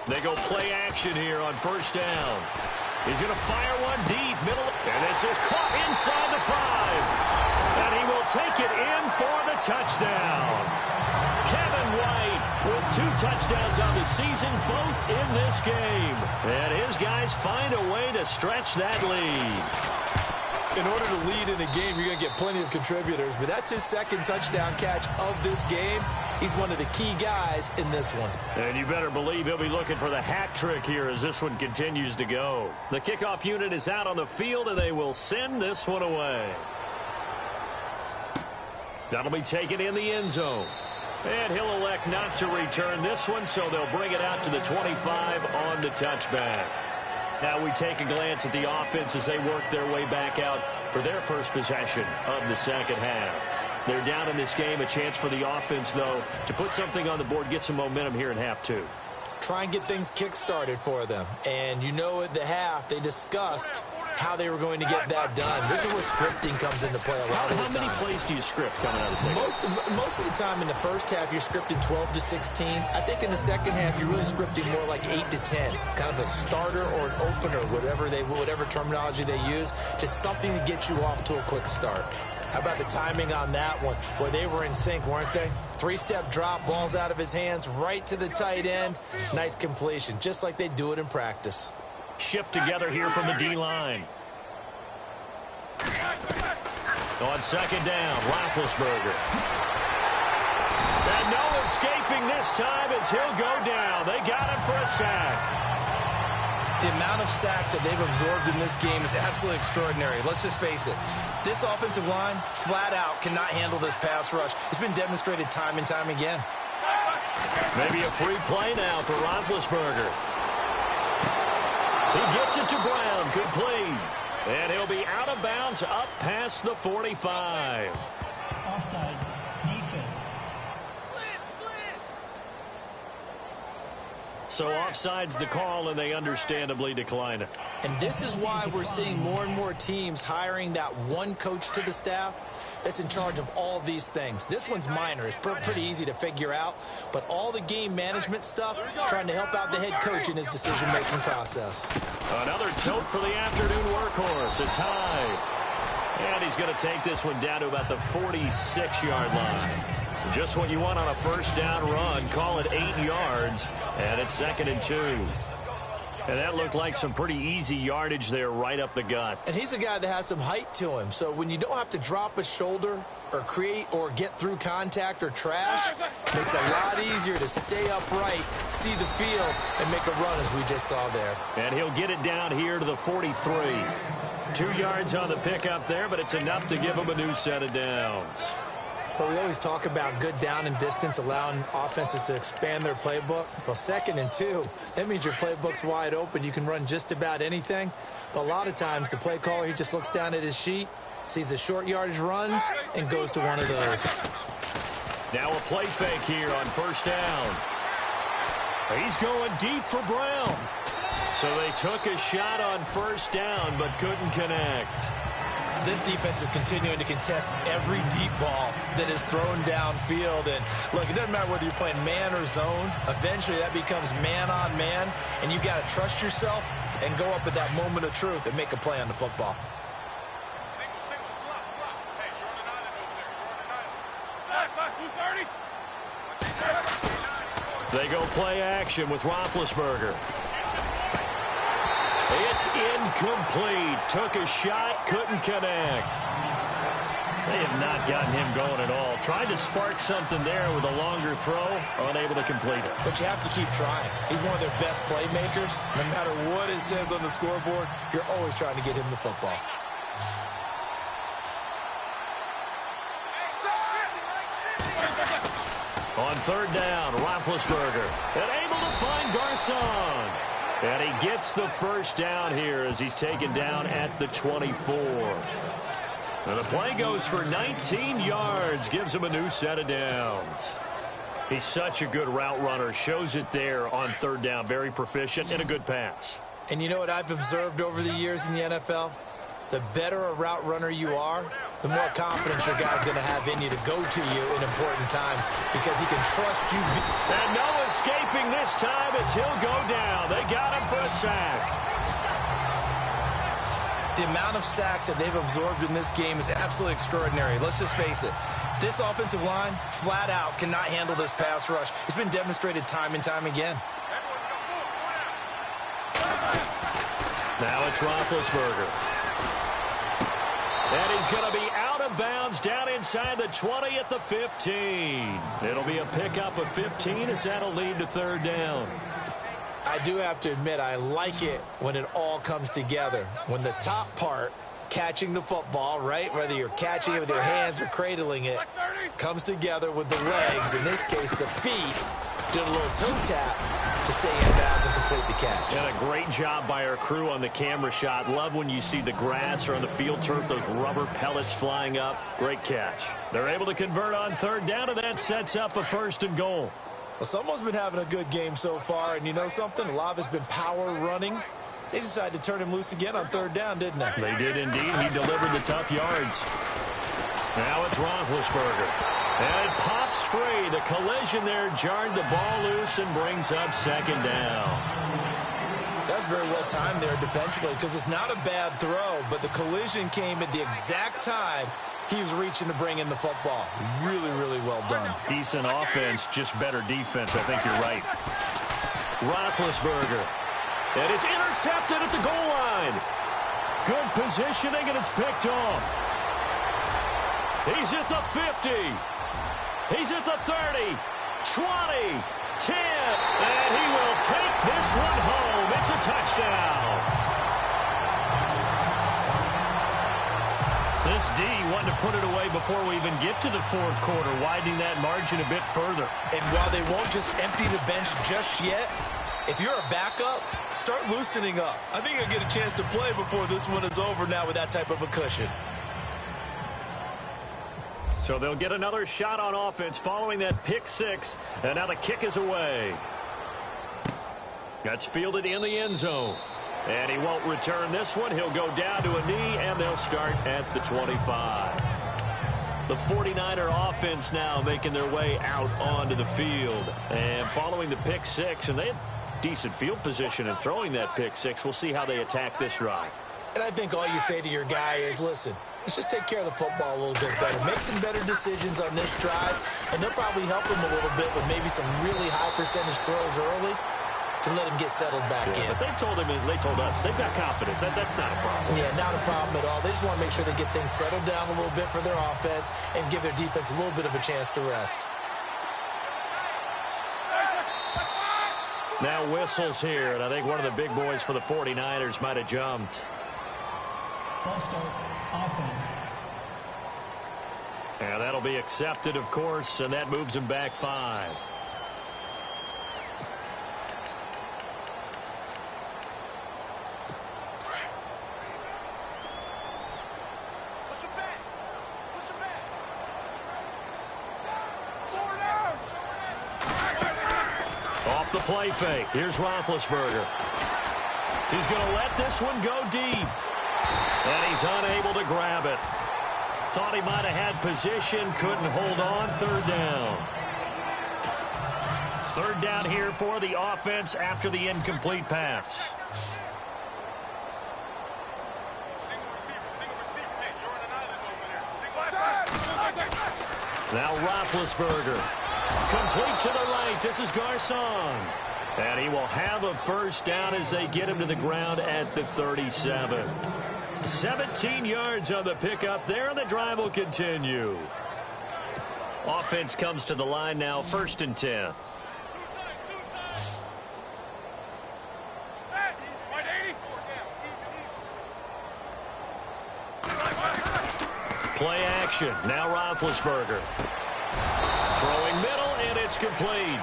They go play action here on first down. He's going to fire one deep, middle, and this is caught inside the 5. And he will take it in for the touchdown. Kevin White with 2 touchdowns on the season, both in this game. And his guys find a way to stretch that lead. In order to lead in a game, you're going to get plenty of contributors, but that's his second touchdown catch of this game. He's one of the key guys in this one. And you better believe he'll be looking for the hat trick here as this one continues to go. The kickoff unit is out on the field, and they will send this one away. That'll be taken in the end zone. And he'll elect not to return this one, so they'll bring it out to the 25 on the touchback. Now we take a glance at the offense as they work their way back out for their first possession of the second half. They're down in this game. A chance for the offense, though, to put something on the board, get some momentum here in half 2. Try and get things kick-started for them. And you know at the half, they discussed how they were going to get that done. This is where scripting comes into play a lot of the time. How many plays do you script coming out of the second? Most of the time in the first half, you're scripting 12 to 16. I think in the second half, you're really scripting more like 8 to 10. It's kind of a starter or an opener, whatever terminology they use, just something to get you off to a quick start. How about the timing on that one? Boy, they were in sync, weren't they? 3-step drop, ball's out of his hands, right to the tight end. Nice completion, just like they do it in practice. Shift together here from the D-line. On second down, Roethlisberger. And no escaping this time as he'll go down. They got him for a sack. The amount of sacks that they've absorbed in this game is absolutely extraordinary. Let's just face it. This offensive line, flat out, cannot handle this pass rush. It's been demonstrated time and time again. Maybe a free play now for Roethlisberger. He gets it to Brown. Good play. And he'll be out of bounds up past the 45. Offside. Defense. So offside's the call, and they understandably decline it. And this is why we're seeing more and more teams hiring that one coach to the staff that's in charge of all these things. This one's minor. It's pretty easy to figure out. But all the game management stuff, trying to help out the head coach in his decision-making process. Another tote for the afternoon workhorse. It's high. And he's going to take this one down to about the 46-yard line. Just what you want on a first down run. Call it 8 yards. And it's 2nd and 2. And that looked like some pretty easy yardage there right up the gut. And he's a guy that has some height to him. So when you don't have to drop a shoulder or create or get through contact or trash, it makes it a lot easier to stay upright, see the field, and make a run as we just saw there. And he'll get it down here to the 43. 2 yards on the pickup there, but it's enough to give him a new set of downs. But we always talk about good down and distance, allowing offenses to expand their playbook. Well, 2nd and 2, that means your playbook's wide open. You can run just about anything. But a lot of times, the play caller, he just looks down at his sheet, sees the short yardage runs, and goes to one of those. Now a play fake here on first down. He's going deep for Brown. So they took a shot on first down, but couldn't connect. This defense is continuing to contest every deep ball that is thrown downfield. And, look, it doesn't matter whether you're playing man or zone. Eventually, that becomes man-on-man, and you got to trust yourself and go up at that moment of truth and make a play on the football. Single, slot. Hey, you're on an island over there. You're on an island. They go play action with Roethlisberger. It's incomplete. Took a shot, couldn't connect. They have not gotten him going at all. Tried to spark something there with a longer throw, unable to complete it. But you have to keep trying. He's one of their best playmakers. No matter what it says on the scoreboard, you're always trying to get him the football. On third down, Roethlisberger. And able to find Garcon. And he gets the first down here as he's taken down at the 24. And the play goes for 19 yards, gives him a new set of downs. He's such a good route runner, shows it there on third down. Very proficient and a good pass. And you know what I've observed over the years in the NFL? The better a route runner you are, the more confidence your guy's going to have in you to go to you in important times because he can trust you. And no escaping this time as he'll go down. They got him for a sack. The amount of sacks that they've absorbed in this game is absolutely extraordinary. Let's just face it. This offensive line, flat out, cannot handle this pass rush. It's been demonstrated time and time again. Now it's Roethlisberger. And he's going to be out of bounds down inside the 20 at the 15. It'll be a pickup of 15 as that'll lead to third down. I do have to admit, I like it when it all comes together. When the top part, catching the football, right, whether you're catching it with your hands or cradling it, comes together with the legs, in this case the feet, did a little toe tap to stay in bounds and complete the catch. And a great job by our crew on the camera shot. Love when you see the grass or on the field turf, those rubber pellets flying up. Great catch. They're able to convert on third down, and that sets up a 1st and goal. Well, someone's been having a good game so far, and you know something? A lot of it's been power running. They decided to turn him loose again on third down, didn't they? They did indeed. He delivered the tough yards. Now it's Roethlisberger. And it pops free. The collision there jarred the ball loose and brings up second down. That's very well timed there defensively because it's not a bad throw, but the collision came at the exact time he was reaching to bring in the football. Really, really well done. Decent offense, just better defense. I think you're right. Roethlisberger. And it's intercepted at the goal line. Good positioning, and it's picked off. He's at the 50. He's at the 30, 20, 10, and he will take this one home. It's a touchdown. This D wanted to put it away before we even get to the fourth quarter, widening that margin a bit further. And while they won't just empty the bench just yet, if you're a backup, start loosening up. I think you'll get a chance to play before this one is over now with that type of a cushion. So they'll get another shot on offense following that pick six. And now the kick is away. That's fielded in the end zone. And he won't return this one. He'll go down to a knee, and they'll start at the 25. The 49er offense now making their way out onto the field. And following the pick six, and they had decent field position in throwing that pick six. We'll see how they attack this drive. And I think all you say to your guy is, listen, let's just take care of the football a little bit better. Make some better decisions on this drive, and they'll probably help him a little bit with maybe some really high percentage throws early to let him get settled back in. But they told us, they've got confidence. That's not a problem. Yeah, not a problem at all. They just want to make sure they get things settled down a little bit for their offense and give their defense a little bit of a chance to rest. Now whistles here, and I think one of the big boys for the 49ers might have jumped. False start, offense. And that'll be accepted, of course, and that moves him back 5. Off the play fake. Here's Roethlisberger. He's going to let this one go deep. And he's unable to grab it. Thought he might have had position, couldn't hold on. Third down. Third down here for the offense after the incomplete pass. Single receiver. Hey, you're on an island over there. Now Roethlisberger. Complete to the right. This is Garcon. And he will have a first down as they get him to the ground at the 37. 17 yards on the pickup there, and the drive will continue. Offense comes to the line now, 1st and 10. Play action. Now Roethlisberger. Throwing middle, and it's complete.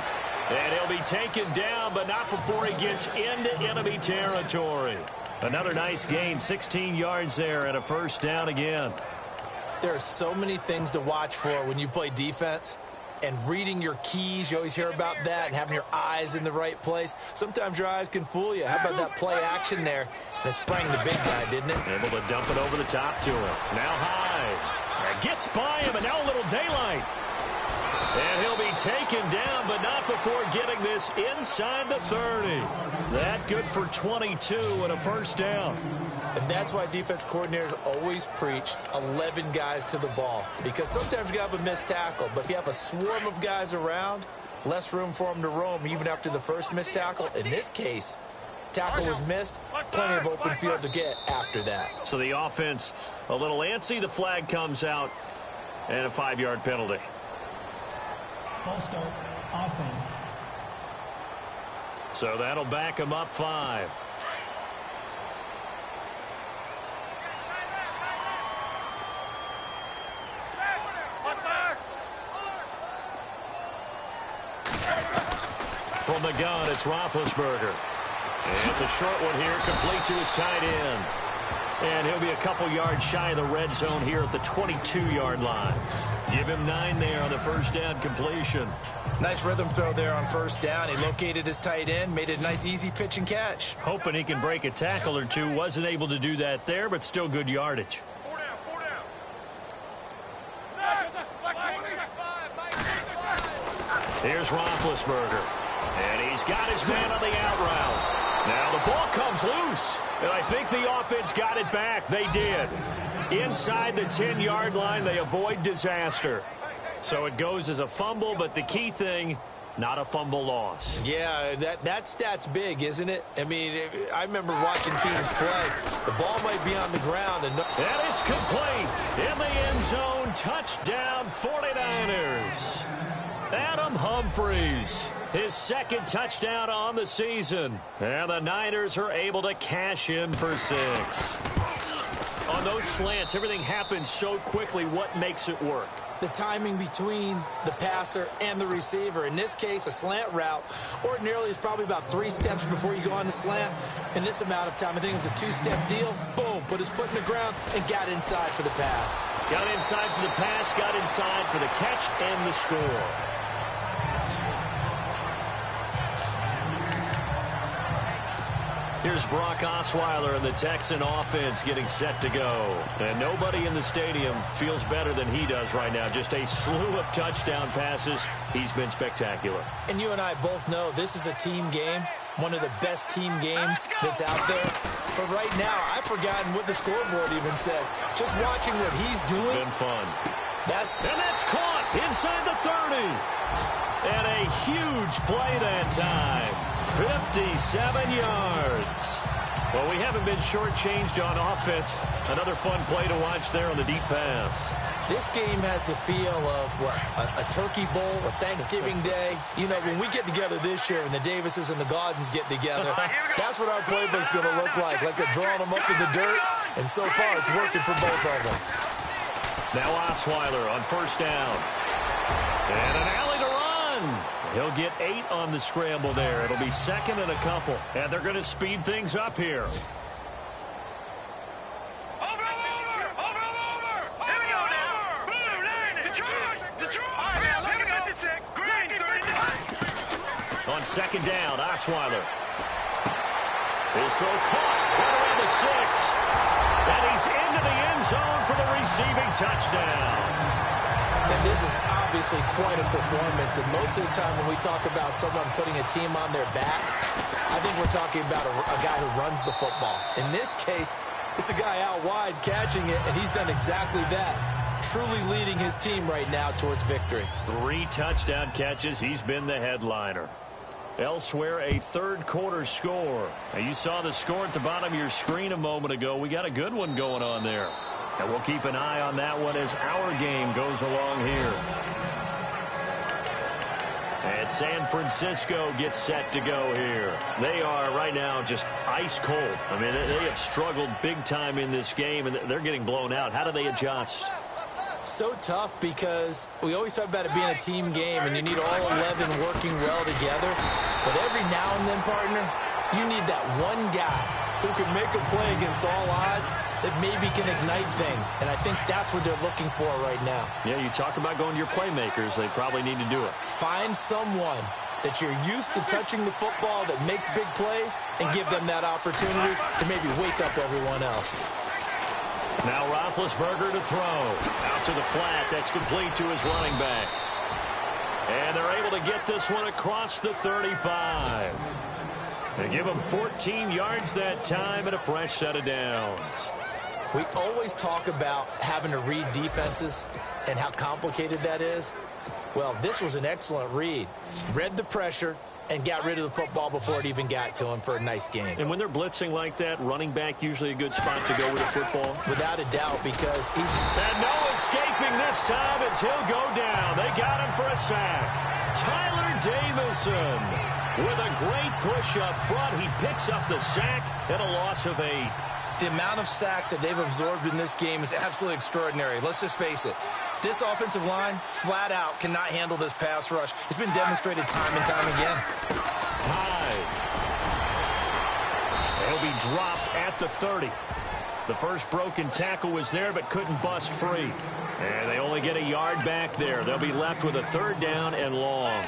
And he'll be taken down, but not before he gets into enemy territory. Another nice gain, 16 yards there, and a first down again. There are so many things to watch for when you play defense. And reading your keys, you always hear about that, and having your eyes in the right place. Sometimes your eyes can fool you. How about that play action there? And it sprang the big guy, didn't it? Able to dump it over the top to him. Now high. Gets by him, and now a little daylight. And he'll be taken down, but not before getting this inside the 30. That good for 22 and a first down. And that's why defense coordinators always preach 11 guys to the ball. Because sometimes you have a missed tackle, but if you have a swarm of guys around, less room for them to roam even after the first missed tackle. In this case, tackle was missed, plenty of open field to get after that. So the offense a little antsy. The flag comes out, and a 5-yard penalty. False start, offense. So that'll back him up 5. From the gun, it's Roethlisberger. And it's a short one here, complete to his tight end. And he'll be a couple yards shy of the red zone here at the 22-yard line. Give him 9 there on the first down completion. Nice rhythm throw there on first down. He located his tight end, made it a nice easy pitch and catch. Hoping he can break a tackle or two. Wasn't able to do that there, but still good yardage. 4 down, 4 down. Here's Roethlisberger. And he's got his man on the out route. Now the ball comes loose. And I think the offense got it back. They did. Inside the 10-yard line, they avoid disaster. So it goes as a fumble, but the key thing, not a fumble loss. Yeah, that stat's big, isn't it? I mean, I remember watching teams play. The ball might be on the ground. And it's complete. In the end zone, touchdown 49ers. Adam Humphries, his second touchdown on the season. And the Niners are able to cash in for 6. On those slants, everything happens so quickly. What makes it work? The timing between the passer and the receiver. In this case, a slant route ordinarily is probably about 3 steps before you go on the slant. In this amount of time, I think it was a 2-step deal. Boom, put his foot in the ground and got inside for the pass. Got inside for the pass, got inside for the catch and the score. Here's Brock Osweiler and the Texan offense getting set to go. And nobody in the stadium feels better than he does right now. Just a slew of touchdown passes. He's been spectacular. And you and I both know this is a team game, one of the best team games that's out there. But right now, I've forgotten what the scoreboard even says. Just watching what he's doing. Been fun. And that's caught inside the 30. And a huge play that time. 57 yards. Well, we haven't been shortchanged on offense. Another fun play to watch there on the deep pass. This game has the feel of what, a turkey bowl, a Thanksgiving day. You know, when we get together this year and the Davises and the Gardens get together, that's what our playbook's going to look like they're drawing them up in the dirt. And so far, it's working for both of them. Now Osweiler on first down. And an alley to run. He'll get 8 on the scramble there. It'll be second and a couple. And they're going to speed things up here. On second down, Osweiler. His throw caught right around the 6. And he's into the end zone for the receiving touchdown. And this is obviously quite a performance. And most of the time when we talk about someone putting a team on their back, I think we're talking about a guy who runs the football. In this case, it's a guy out wide catching it, and he's done exactly that. Truly leading his team right now towards victory. 3 touchdown catches. He's been the headliner. Elsewhere, a third-quarter score. Now, you saw the score at the bottom of your screen a moment ago. We got a good one going on there. And we'll keep an eye on that one as our game goes along here. And San Francisco gets set to go here. They are right now just ice cold. I mean, they have struggled big time in this game, and they're getting blown out. How do they adjust? So tough because we always talk about it being a team game, and you need all 11 working well together. But every now and then, partner, you need that one guy who can make a play against all odds that maybe can ignite things. And I think that's what they're looking for right now. Yeah, you talk about going to your playmakers. They probably need to do it. Find someone that you're used to touching the football that makes big plays and give them that opportunity to maybe wake up everyone else. Now Roethlisberger to throw. Out to the flat. That's complete to his running back. And they're able to get this one across the 35. They give him 14 yards that time and a fresh set of downs. We always talk about having to read defenses and how complicated that is. Well, this was an excellent read. Read the pressure and got rid of the football before it even got to him for a nice game. And when they're blitzing like that, running back usually a good spot to go with the football? Without a doubt, because he's... And no escaping this time as he'll go down. They got him for a sack. Tyler Davison with a great push up front. He picks up the sack and a loss of 8. The amount of sacks that they've absorbed in this game is absolutely extraordinary. Let's just face it. This offensive line, flat out, cannot handle this pass rush. It's been demonstrated time and time again. High. He'll be dropped at the 30. The first broken tackle was there but couldn't bust free. And they only get a yard back there. They'll be left with a 3rd down and long.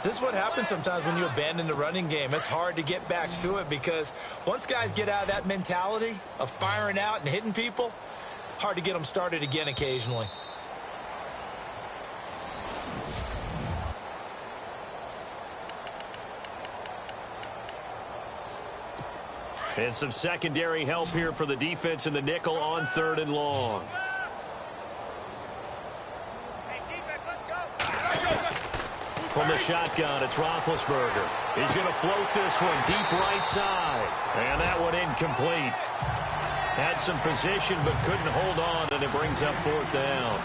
This is what happens sometimes when you abandon the running game. It's hard to get back to it because once guys get out of that mentality of firing out and hitting people, hard to get them started again occasionally. And some secondary help here for the defense in the nickel on 3rd and long. From the shotgun, it's Roethlisberger. He's going to float this one deep right side. And that one incomplete. Had some position but couldn't hold on, and it brings up 4th down.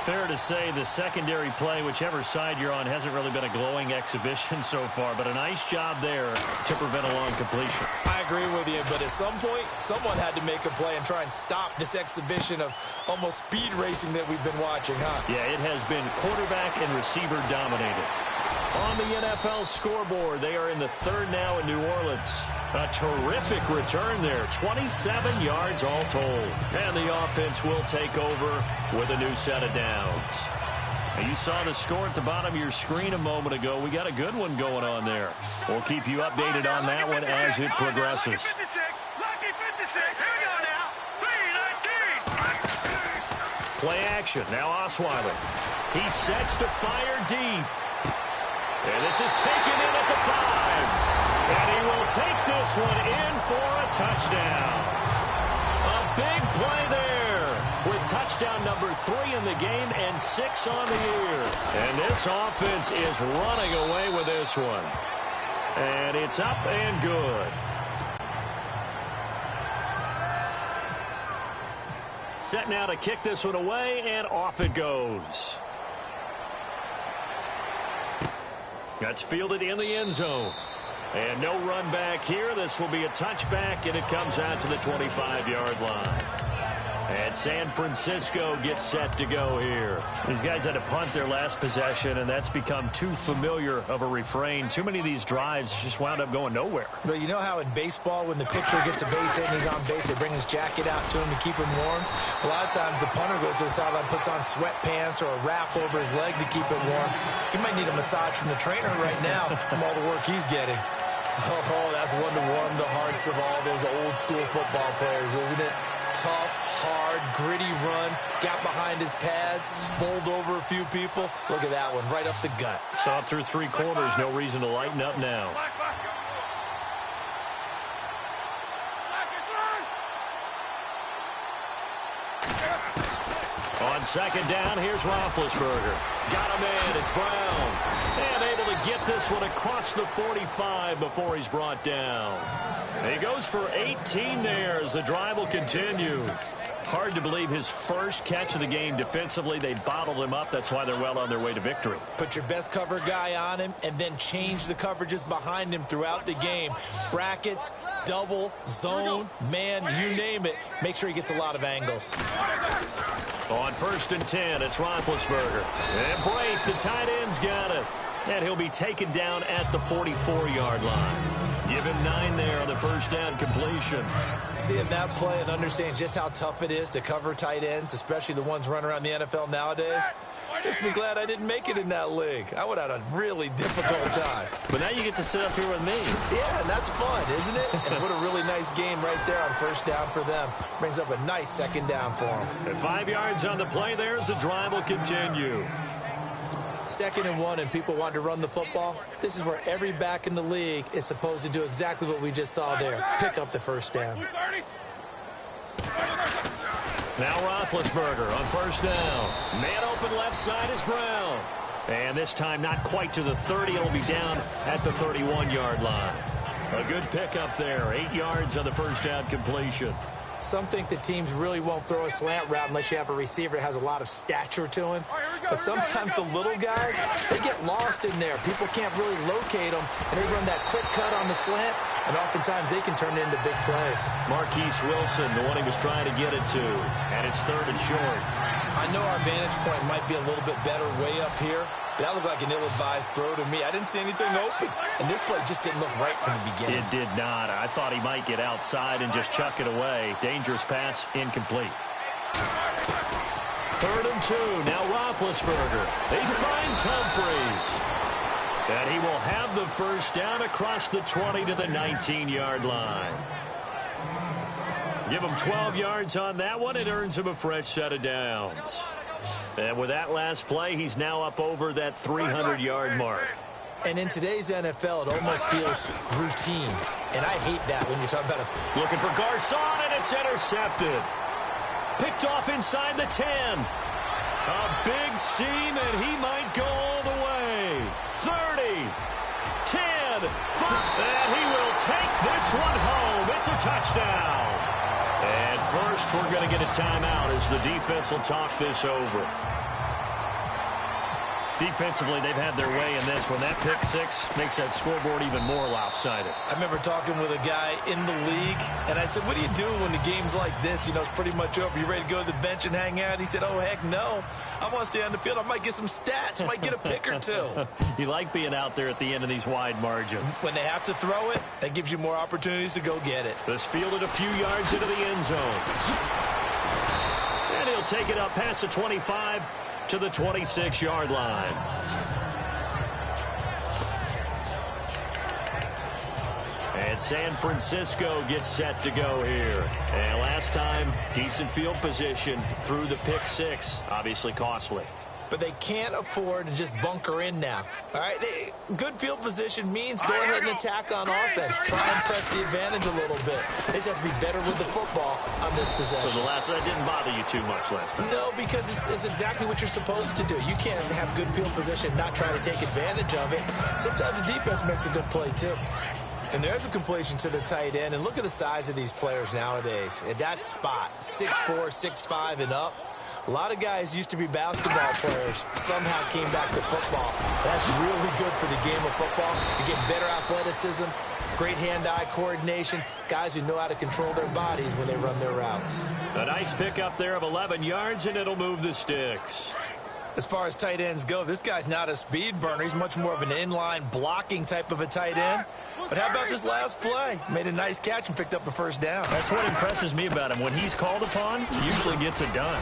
Fair to say the secondary play, whichever side you're on, hasn't really been a glowing exhibition so far, but a nice job there to prevent a long completion. I agree with you, but at some point, someone had to make a play and try and stop this exhibition of almost speed racing that we've been watching, huh? Yeah, it has been quarterback and receiver dominated. On the NFL scoreboard, they are in the 3rd now in New Orleans. A terrific return there, 27 yards all told. And the offense will take over with a new set of downs. Now, you saw the score at the bottom of your screen a moment ago. We got a good one going on there. We'll keep you updated on that one as it progresses. Lucky 56. Here we go now. 3-19. Play action. Now Osweiler. He sets to fire deep. And this is taken in at the 5. And he will take this one in for a touchdown. A big play there with touchdown number 3 in the game and 6 on the year. And this offense is running away with this one. And it's up and good. Set now to kick this one away, and off it goes. That's fielded in the end zone. And no run back here. This will be a touchback, and it comes out to the 25-yard line. And San Francisco gets set to go here. These guys had to punt their last possession, and that's become too familiar of a refrain. Too many of these drives just wound up going nowhere. But you know how in baseball, when the pitcher gets a base hit and he's on base, they bring his jacket out to him to keep him warm? A lot of times the punter goes to the sideline, puts on sweatpants or a wrap over his leg to keep it warm. He might need a massage from the trainer right now from all the work he's getting. Oh, that's one to warm the hearts of all those old-school football players, isn't it? Tough, hard, gritty run, got behind his pads, bowled over a few people. Look at that one, right up the gut. Saw it through 3 quarters, no reason to lighten up now. On 2nd down, here's Roethlisberger. Got him in, it's Brown. And able to get this one across the 45 before he's brought down. He goes for 18 there as the drive will continue. Hard to believe his first catch of the game defensively. They bottled him up. That's why they're well on their way to victory. Put your best cover guy on him and then change the coverages behind him throughout the game. Brackets, double, zone, man, you name it. Make sure he gets a lot of angles. On 1st and 10, it's Roethlisberger. And Brate, the tight end's got it. And he'll be taken down at the 44-yard line. Give him 9 there on the 1st down completion. Seeing that play and understanding just how tough it is to cover tight ends, especially the ones running around the NFL nowadays, makes me glad I didn't make it in that league. I would have had a really difficult time. But now you get to sit up here with me. Yeah, and that's fun, isn't it? And what a really nice game right there on 1st down for them. Brings up a nice 2nd down for them. And 5 yards on the play there as the drive will continue. 2nd and 1 and people want to run the football. This is where every back in the league is supposed to do exactly what we just saw there. Pick up the 1st down. Now Roethlisberger on 1st down. Man open left side is Brown. And this time not quite to the 30. It'll be down at the 31-yard line. A good pickup there. 8 yards on the 1st down completion. Some think the teams really won't throw a slant route unless you have a receiver that has a lot of stature to him. But sometimes the little guys, they get lost in there. People can't really locate them, and they run that quick cut on the slant, and oftentimes they can turn it into big plays. Marquise Wilson, the one he was trying to get it to, and it's 3rd and short. I know our vantage point might be a little bit better way up here, But that looked like an ill-advised throw to me. I didn't see anything open. And this play just didn't look right from the beginning. It did not. I thought he might get outside and just chuck it away. Dangerous pass, incomplete. 3rd and 2. Now Roethlisberger. He finds Humphries. And he will have the first down across the 20 to the 19-yard line. Give him 12 yards on that one. It earns him a fresh set of downs. And with that last play, he's now up over that 300-yard mark. And in today's NFL, it almost feels routine. And I hate that when you talk about Looking for Garcon, and it's intercepted. Picked off inside the 10. A big seam, and he might go all the way. 30, 10, 5, and he will take this one home. It's a touchdown. And first, we're going to get a timeout as the defense will talk this over. Defensively, they've had their way in this one. That pick six makes that scoreboard even more lopsided. I remember talking with a guy in the league, and I said, what do you do when the game's like this? You know, it's pretty much over. You ready to go to the bench and hang out? He said, oh, heck no. I want to stay on the field. I might get some stats. Might get a pick or two. You like being out there at the end of these wide margins. When they have to throw it, that gives you more opportunities to go get it. This fielded a few yards into the end zone. And he'll take it up past the 25 to the 26-yard line. And San Francisco gets set to go here. And last time, decent field position through the pick six. Obviously costly. But they can't afford to just bunker in now. All right, good field position means go ahead and attack on offense. Try and press the advantage a little bit. They just have to be better with the football on this possession. So that didn't bother you too much last time? No, because it's exactly what you're supposed to do. You can't have good field position and not try to take advantage of it. Sometimes the defense makes a good play, too. And there's a completion to the tight end. And look at the size of these players nowadays. At that spot, 6'4", 6'5", and up. A lot of guys used to be basketball players, somehow came back to football. That's really good for the game of football. You get better athleticism, great hand-eye coordination, guys who know how to control their bodies when they run their routes. A nice pickup there of 11 yards, and it'll move the sticks. As far as tight ends go, this guy's not a speed burner. He's much more of an inline blocking type of a tight end. But how about this last play? Made a nice catch and picked up a first down. That's what impresses me about him. When he's called upon, he usually gets it done.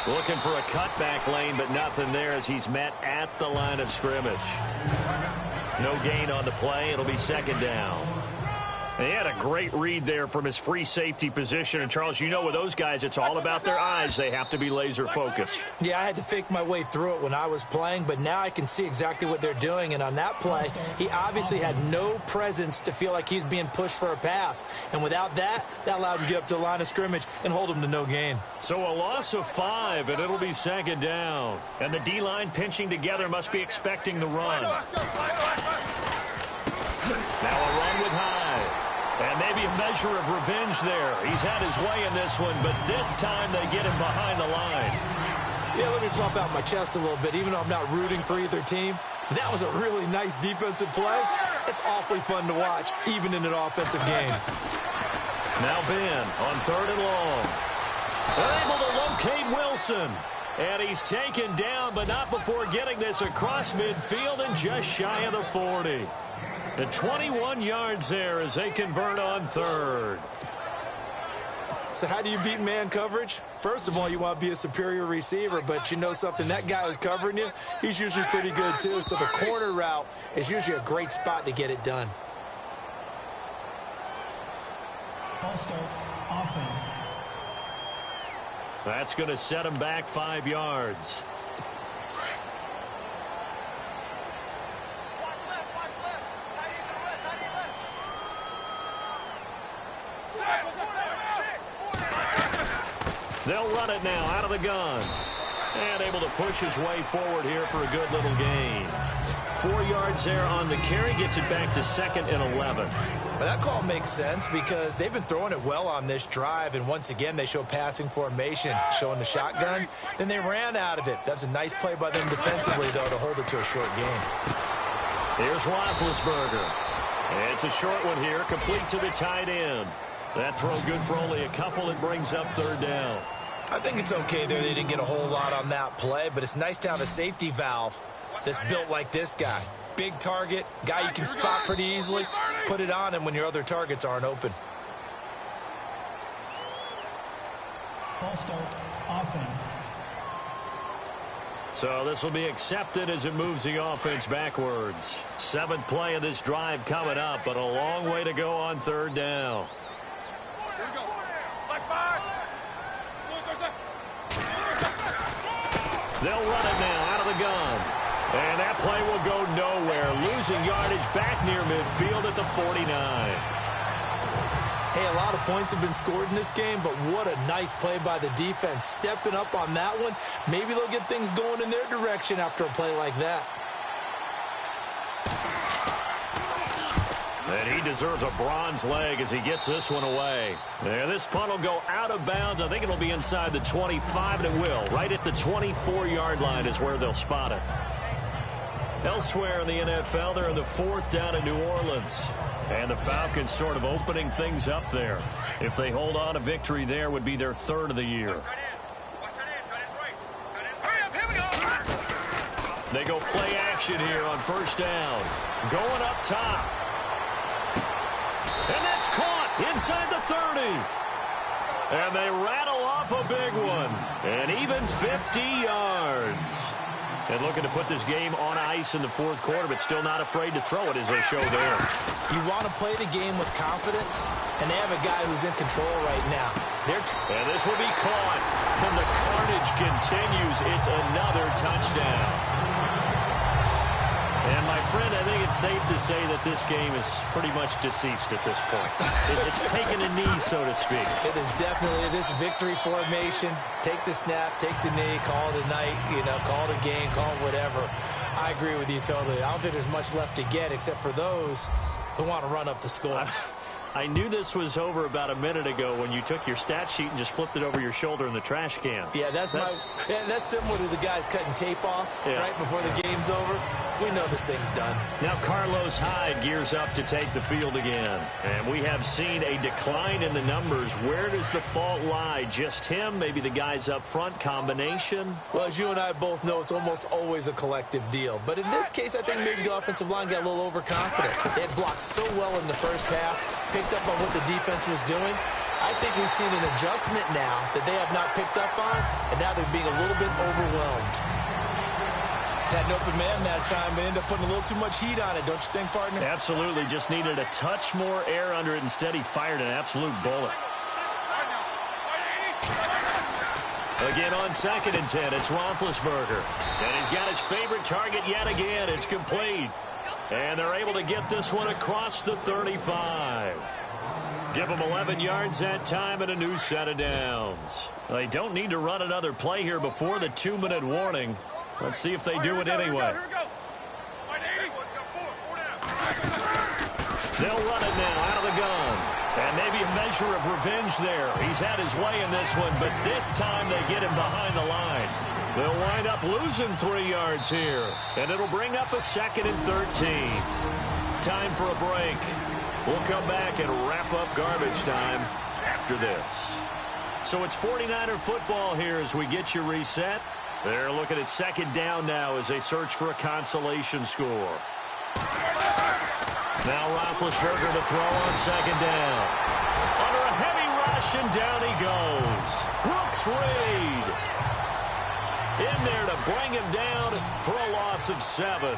Looking for a cutback lane, but nothing there as he's met at the line of scrimmage. No gain on the play. It'll be second down. He had a great read there from his free safety position. And, Charles, you know with those guys, it's all about their eyes. They have to be laser-focused. Yeah, I had to fake my way through it when I was playing, but now I can see exactly what they're doing. And on that play, he obviously had no presence to feel like he's being pushed for a pass. And without that, that allowed him to get up to the line of scrimmage and hold him to no gain. So a loss of 5, and it'll be second down. And the D-line pinching together must be expecting the run. Now a run with Hyde. And maybe a measure of revenge there. He's had his way in this one, but this time they get him behind the line. Yeah, let me pump out my chest a little bit, even though I'm not rooting for either team. That was a really nice defensive play. It's awfully fun to watch, even in an offensive game. Now Ben on 3rd and long. They're able to locate Wilson. And he's taken down, but not before getting this across midfield and just shy of the 40. The 21 yards there as they convert on 3rd. So how do you beat man coverage? First of all, you want to be a superior receiver, but you know something, that guy who's covering you, he's usually pretty good too. So the corner route is usually a great spot to get it done. False start, offense. That's going to set him back 5 yards. They'll run it now out of the gun. And able to push his way forward here for a good little gain. 4 yards there on the carry. Gets it back to 2nd and 11. But that call makes sense because they've been throwing it well on this drive. And once again, they show passing formation, showing the shotgun. Then they ran out of it. That's a nice play by them defensively, though, to hold it to a short gain. Here's Roethlisberger. It's a short one here, complete to the tight end. That throw good for only a couple. It brings up 3rd down. I think it's okay there. They didn't get a whole lot on that play, but it's nice to have a safety valve that's built like this guy. Big target, guy you can spot pretty easily. Put it on him when your other targets aren't open. False start, offense. So this will be accepted as it moves the offense backwards. 7th play of this drive coming up, but a long way to go on 3rd down. They'll run it now out of the gun. And that play will go nowhere. Losing yardage back near midfield at the 49. Hey, a lot of points have been scored in this game, but what a nice play by the defense. Stepping up on that one. Maybe they'll get things going in their direction after a play like that. And he deserves a bronze leg as he gets this one away. And this punt will go out of bounds. I think it'll be inside the 25, and it will. Right at the 24-yard line is where they'll spot it. Elsewhere in the NFL, they're in the 4th down in New Orleans. And the Falcons sort of opening things up there. If they hold on, a victory there would be their 3rd of the year. They go play action here on 1st down. Going up top. And that's caught inside the 30. And they rattle off a big one. And even 50 yards. And looking to put this game on ice in the 4th quarter, but still not afraid to throw it as they show there. You want to play the game with confidence, and they have a guy who's in control right now. And this will be caught. And the carnage continues. It's another touchdown. And, my friend, I think it's safe to say that this game is pretty much deceased at this point. It's taken a knee, so to speak. It is definitely this victory formation. Take the snap, take the knee, call it a night, call it a game, call it whatever. I agree with you totally. I don't think there's much left to get except for those who want to run up the score. I knew this was over about a minute ago when you took your stat sheet and just flipped it over your shoulder in the trash can. Yeah, that's similar to the guys cutting tape off right before the game's over. We know this thing's done. Now Carlos Hyde gears up to take the field again. And we have seen a decline in the numbers. Where does the fault lie? Just him? Maybe the guys up front? Combination? Well, as you and I both know, it's almost always a collective deal. But in this case, I think maybe the offensive line got a little overconfident. They had blocked so well in the first half, picked up on what the defense was doing. I think we've seen an adjustment now that they have not picked up on, and now they're being a little bit overwhelmed. Had an open man that time, but ended up putting a little too much heat on it, don't you think, partner? Absolutely. Just needed a touch more air under it. Instead, he fired an absolute bullet. Again on 2nd and 10, it's Roethlisberger. And he's got his favorite target yet again. It's complete. And they're able to get this one across the 35. Give them 11 yards that time and a new set of downs. They don't need to run another play here before the 2-minute warning. Let's see if they do it anyway. They'll run it now out of the gun. And maybe a measure of revenge there. He's had his way in this one, but this time they get him behind the line. They'll wind up losing 3 yards here. And it'll bring up a 2nd and 13. Time for a break. We'll come back and wrap up garbage time after this. So it's 49er football here as we get you reset. They're looking at 2nd down now as they search for a consolation score. Now Roethlisberger to throw on 2nd down. Under a heavy rush, and down he goes. Brooks Reed in there to bring him down for a loss of 7.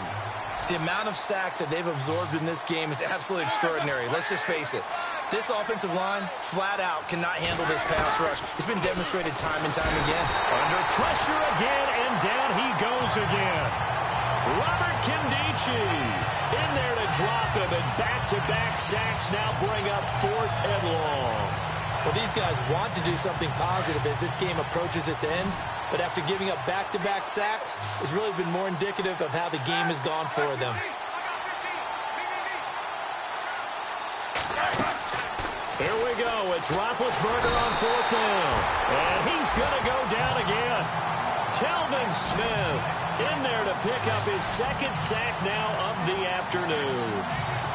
The amount of sacks that they've absorbed in this game is absolutely extraordinary. Let's just face it. This offensive line, flat out, cannot handle this pass rush. It's been demonstrated time and time again. Under pressure again, and down he goes again. Robert Kindici in there to drop him, and back-to-back sacks now bring up 4th and long. Well, these guys want to do something positive as this game approaches its end, but after giving up back-to-back sacks, it's really been more indicative of how the game has gone for them. Here we go. It's Roethlisberger on 4th down. And he's going to go down again. Telvin Smith in there to pick up his 2nd sack now of the afternoon.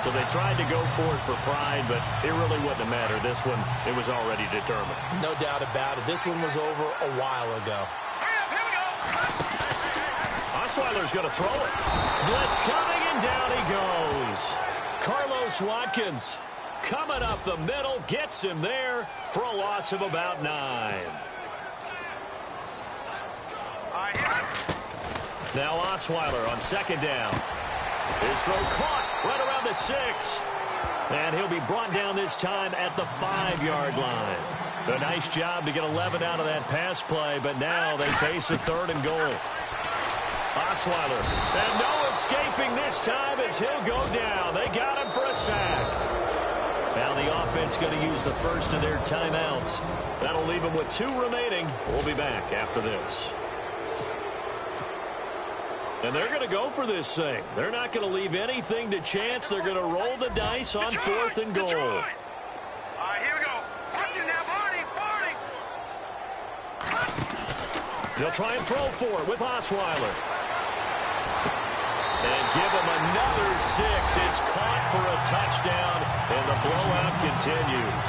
So they tried to go for it for pride, but it really wouldn't have mattered. This one, it was already determined. No doubt about it. This one was over a while ago. Osweiler's going to throw it. Blitz coming, and down he goes. Carlos Watkins coming up the middle, gets him there for a loss of about 9. Now Osweiler on second down. His throw caught right around the 6. And he'll be brought down this time at the 5-yard line. A nice job to get 11 out of that pass play, but now they face a 3rd and goal. Osweiler, and no escaping this time as he'll go down. They got him for a sack. Now the offense going to use the first of their timeouts. That'll leave them with 2 remaining. We'll be back after this. And they're going to go for this thing. They're not going to leave anything to chance. They're going to roll the dice on 4th and goal. Here we go. Watch it now, Barney. They'll try and throw for it with Osweiler. And give him another 6. It's caught for a touchdown, and the blowout continues.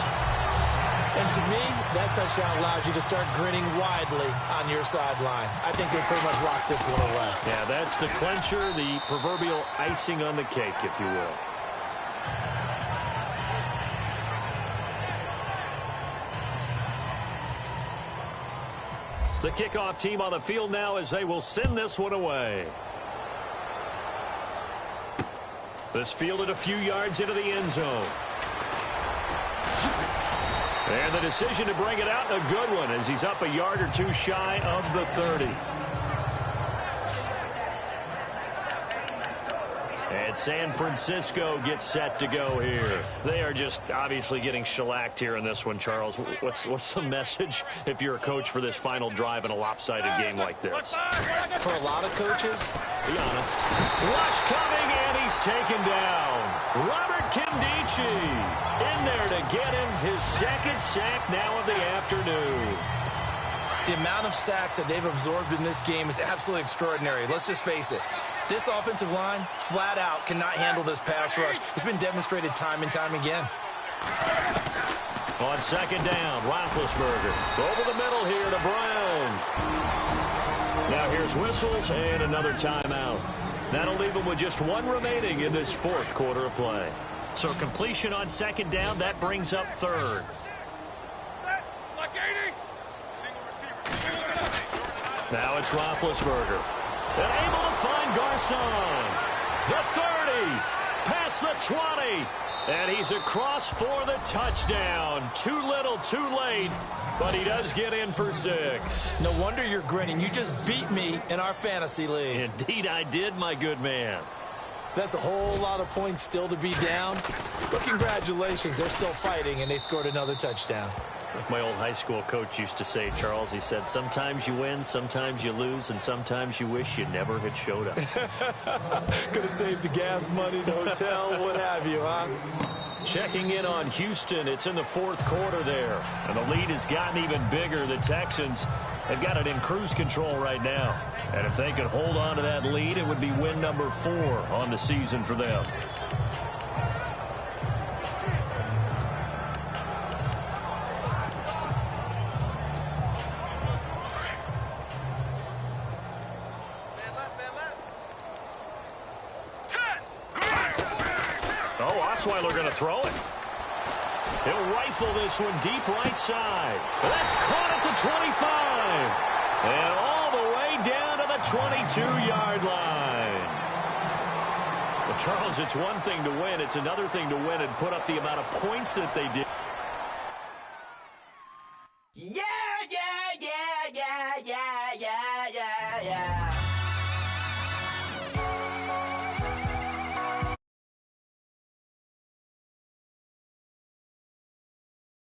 And to me, that touchdown allows you to start grinning widely on your sideline. I think they pretty much locked this one away. Yeah, that's the clincher, the proverbial icing on the cake, if you will. The kickoff team on the field now as they will send this one away. This fielded a few yards into the end zone. And the decision to bring it out, a good one, as he's up a yard or 2 shy of the 30. And San Francisco gets set to go here. They are just obviously getting shellacked here in this one, Charles. What's the message if you're a coach for this final drive in a lopsided game like this? For a lot of coaches, Be honest. Rush coming, and he's taken down. Robert Kindici in there to get him his 2nd sack now of the afternoon. the amount of sacks that they've absorbed in this game is absolutely extraordinary. Let's just face it. This offensive line, flat out, cannot handle this pass rush. It's been demonstrated time and time again. On second down, Roethlisberger over the middle here to Brown. Now here's whistles and another timeout. That'll leave them with just one remaining in this fourth quarter of play. So completion on second down, that brings up third. Now it's Roethlisberger. And able to find Garcon. The 30, past the 20. And he's across for the touchdown. Too little, too late. But he does get in for 6. No wonder you're grinning. You just beat me in our fantasy league. Indeed I did, my good man. That's a whole lot of points still to be down. But congratulations, they're still fighting, and they scored another touchdown. Like my old high school coach used to say, Charles, he said, sometimes you win, sometimes you lose, and sometimes you wish you never had showed up. Could have saved the gas money, the hotel, what have you, huh? Checking in on Houston. It's in the fourth quarter there. And the lead has gotten even bigger. The Texans have got it in cruise control right now. And if they could hold on to that lead, it would be win number 4 on the season for them. Osweiler going to throw it. He'll rifle this one deep right side. That's caught at the 25. And all the way down to the 22-yard line. Well, Charles, it's one thing to win. It's another thing to win and put up the amount of points that they did. Yeah, yeah, yeah, yeah, yeah, yeah, yeah, yeah.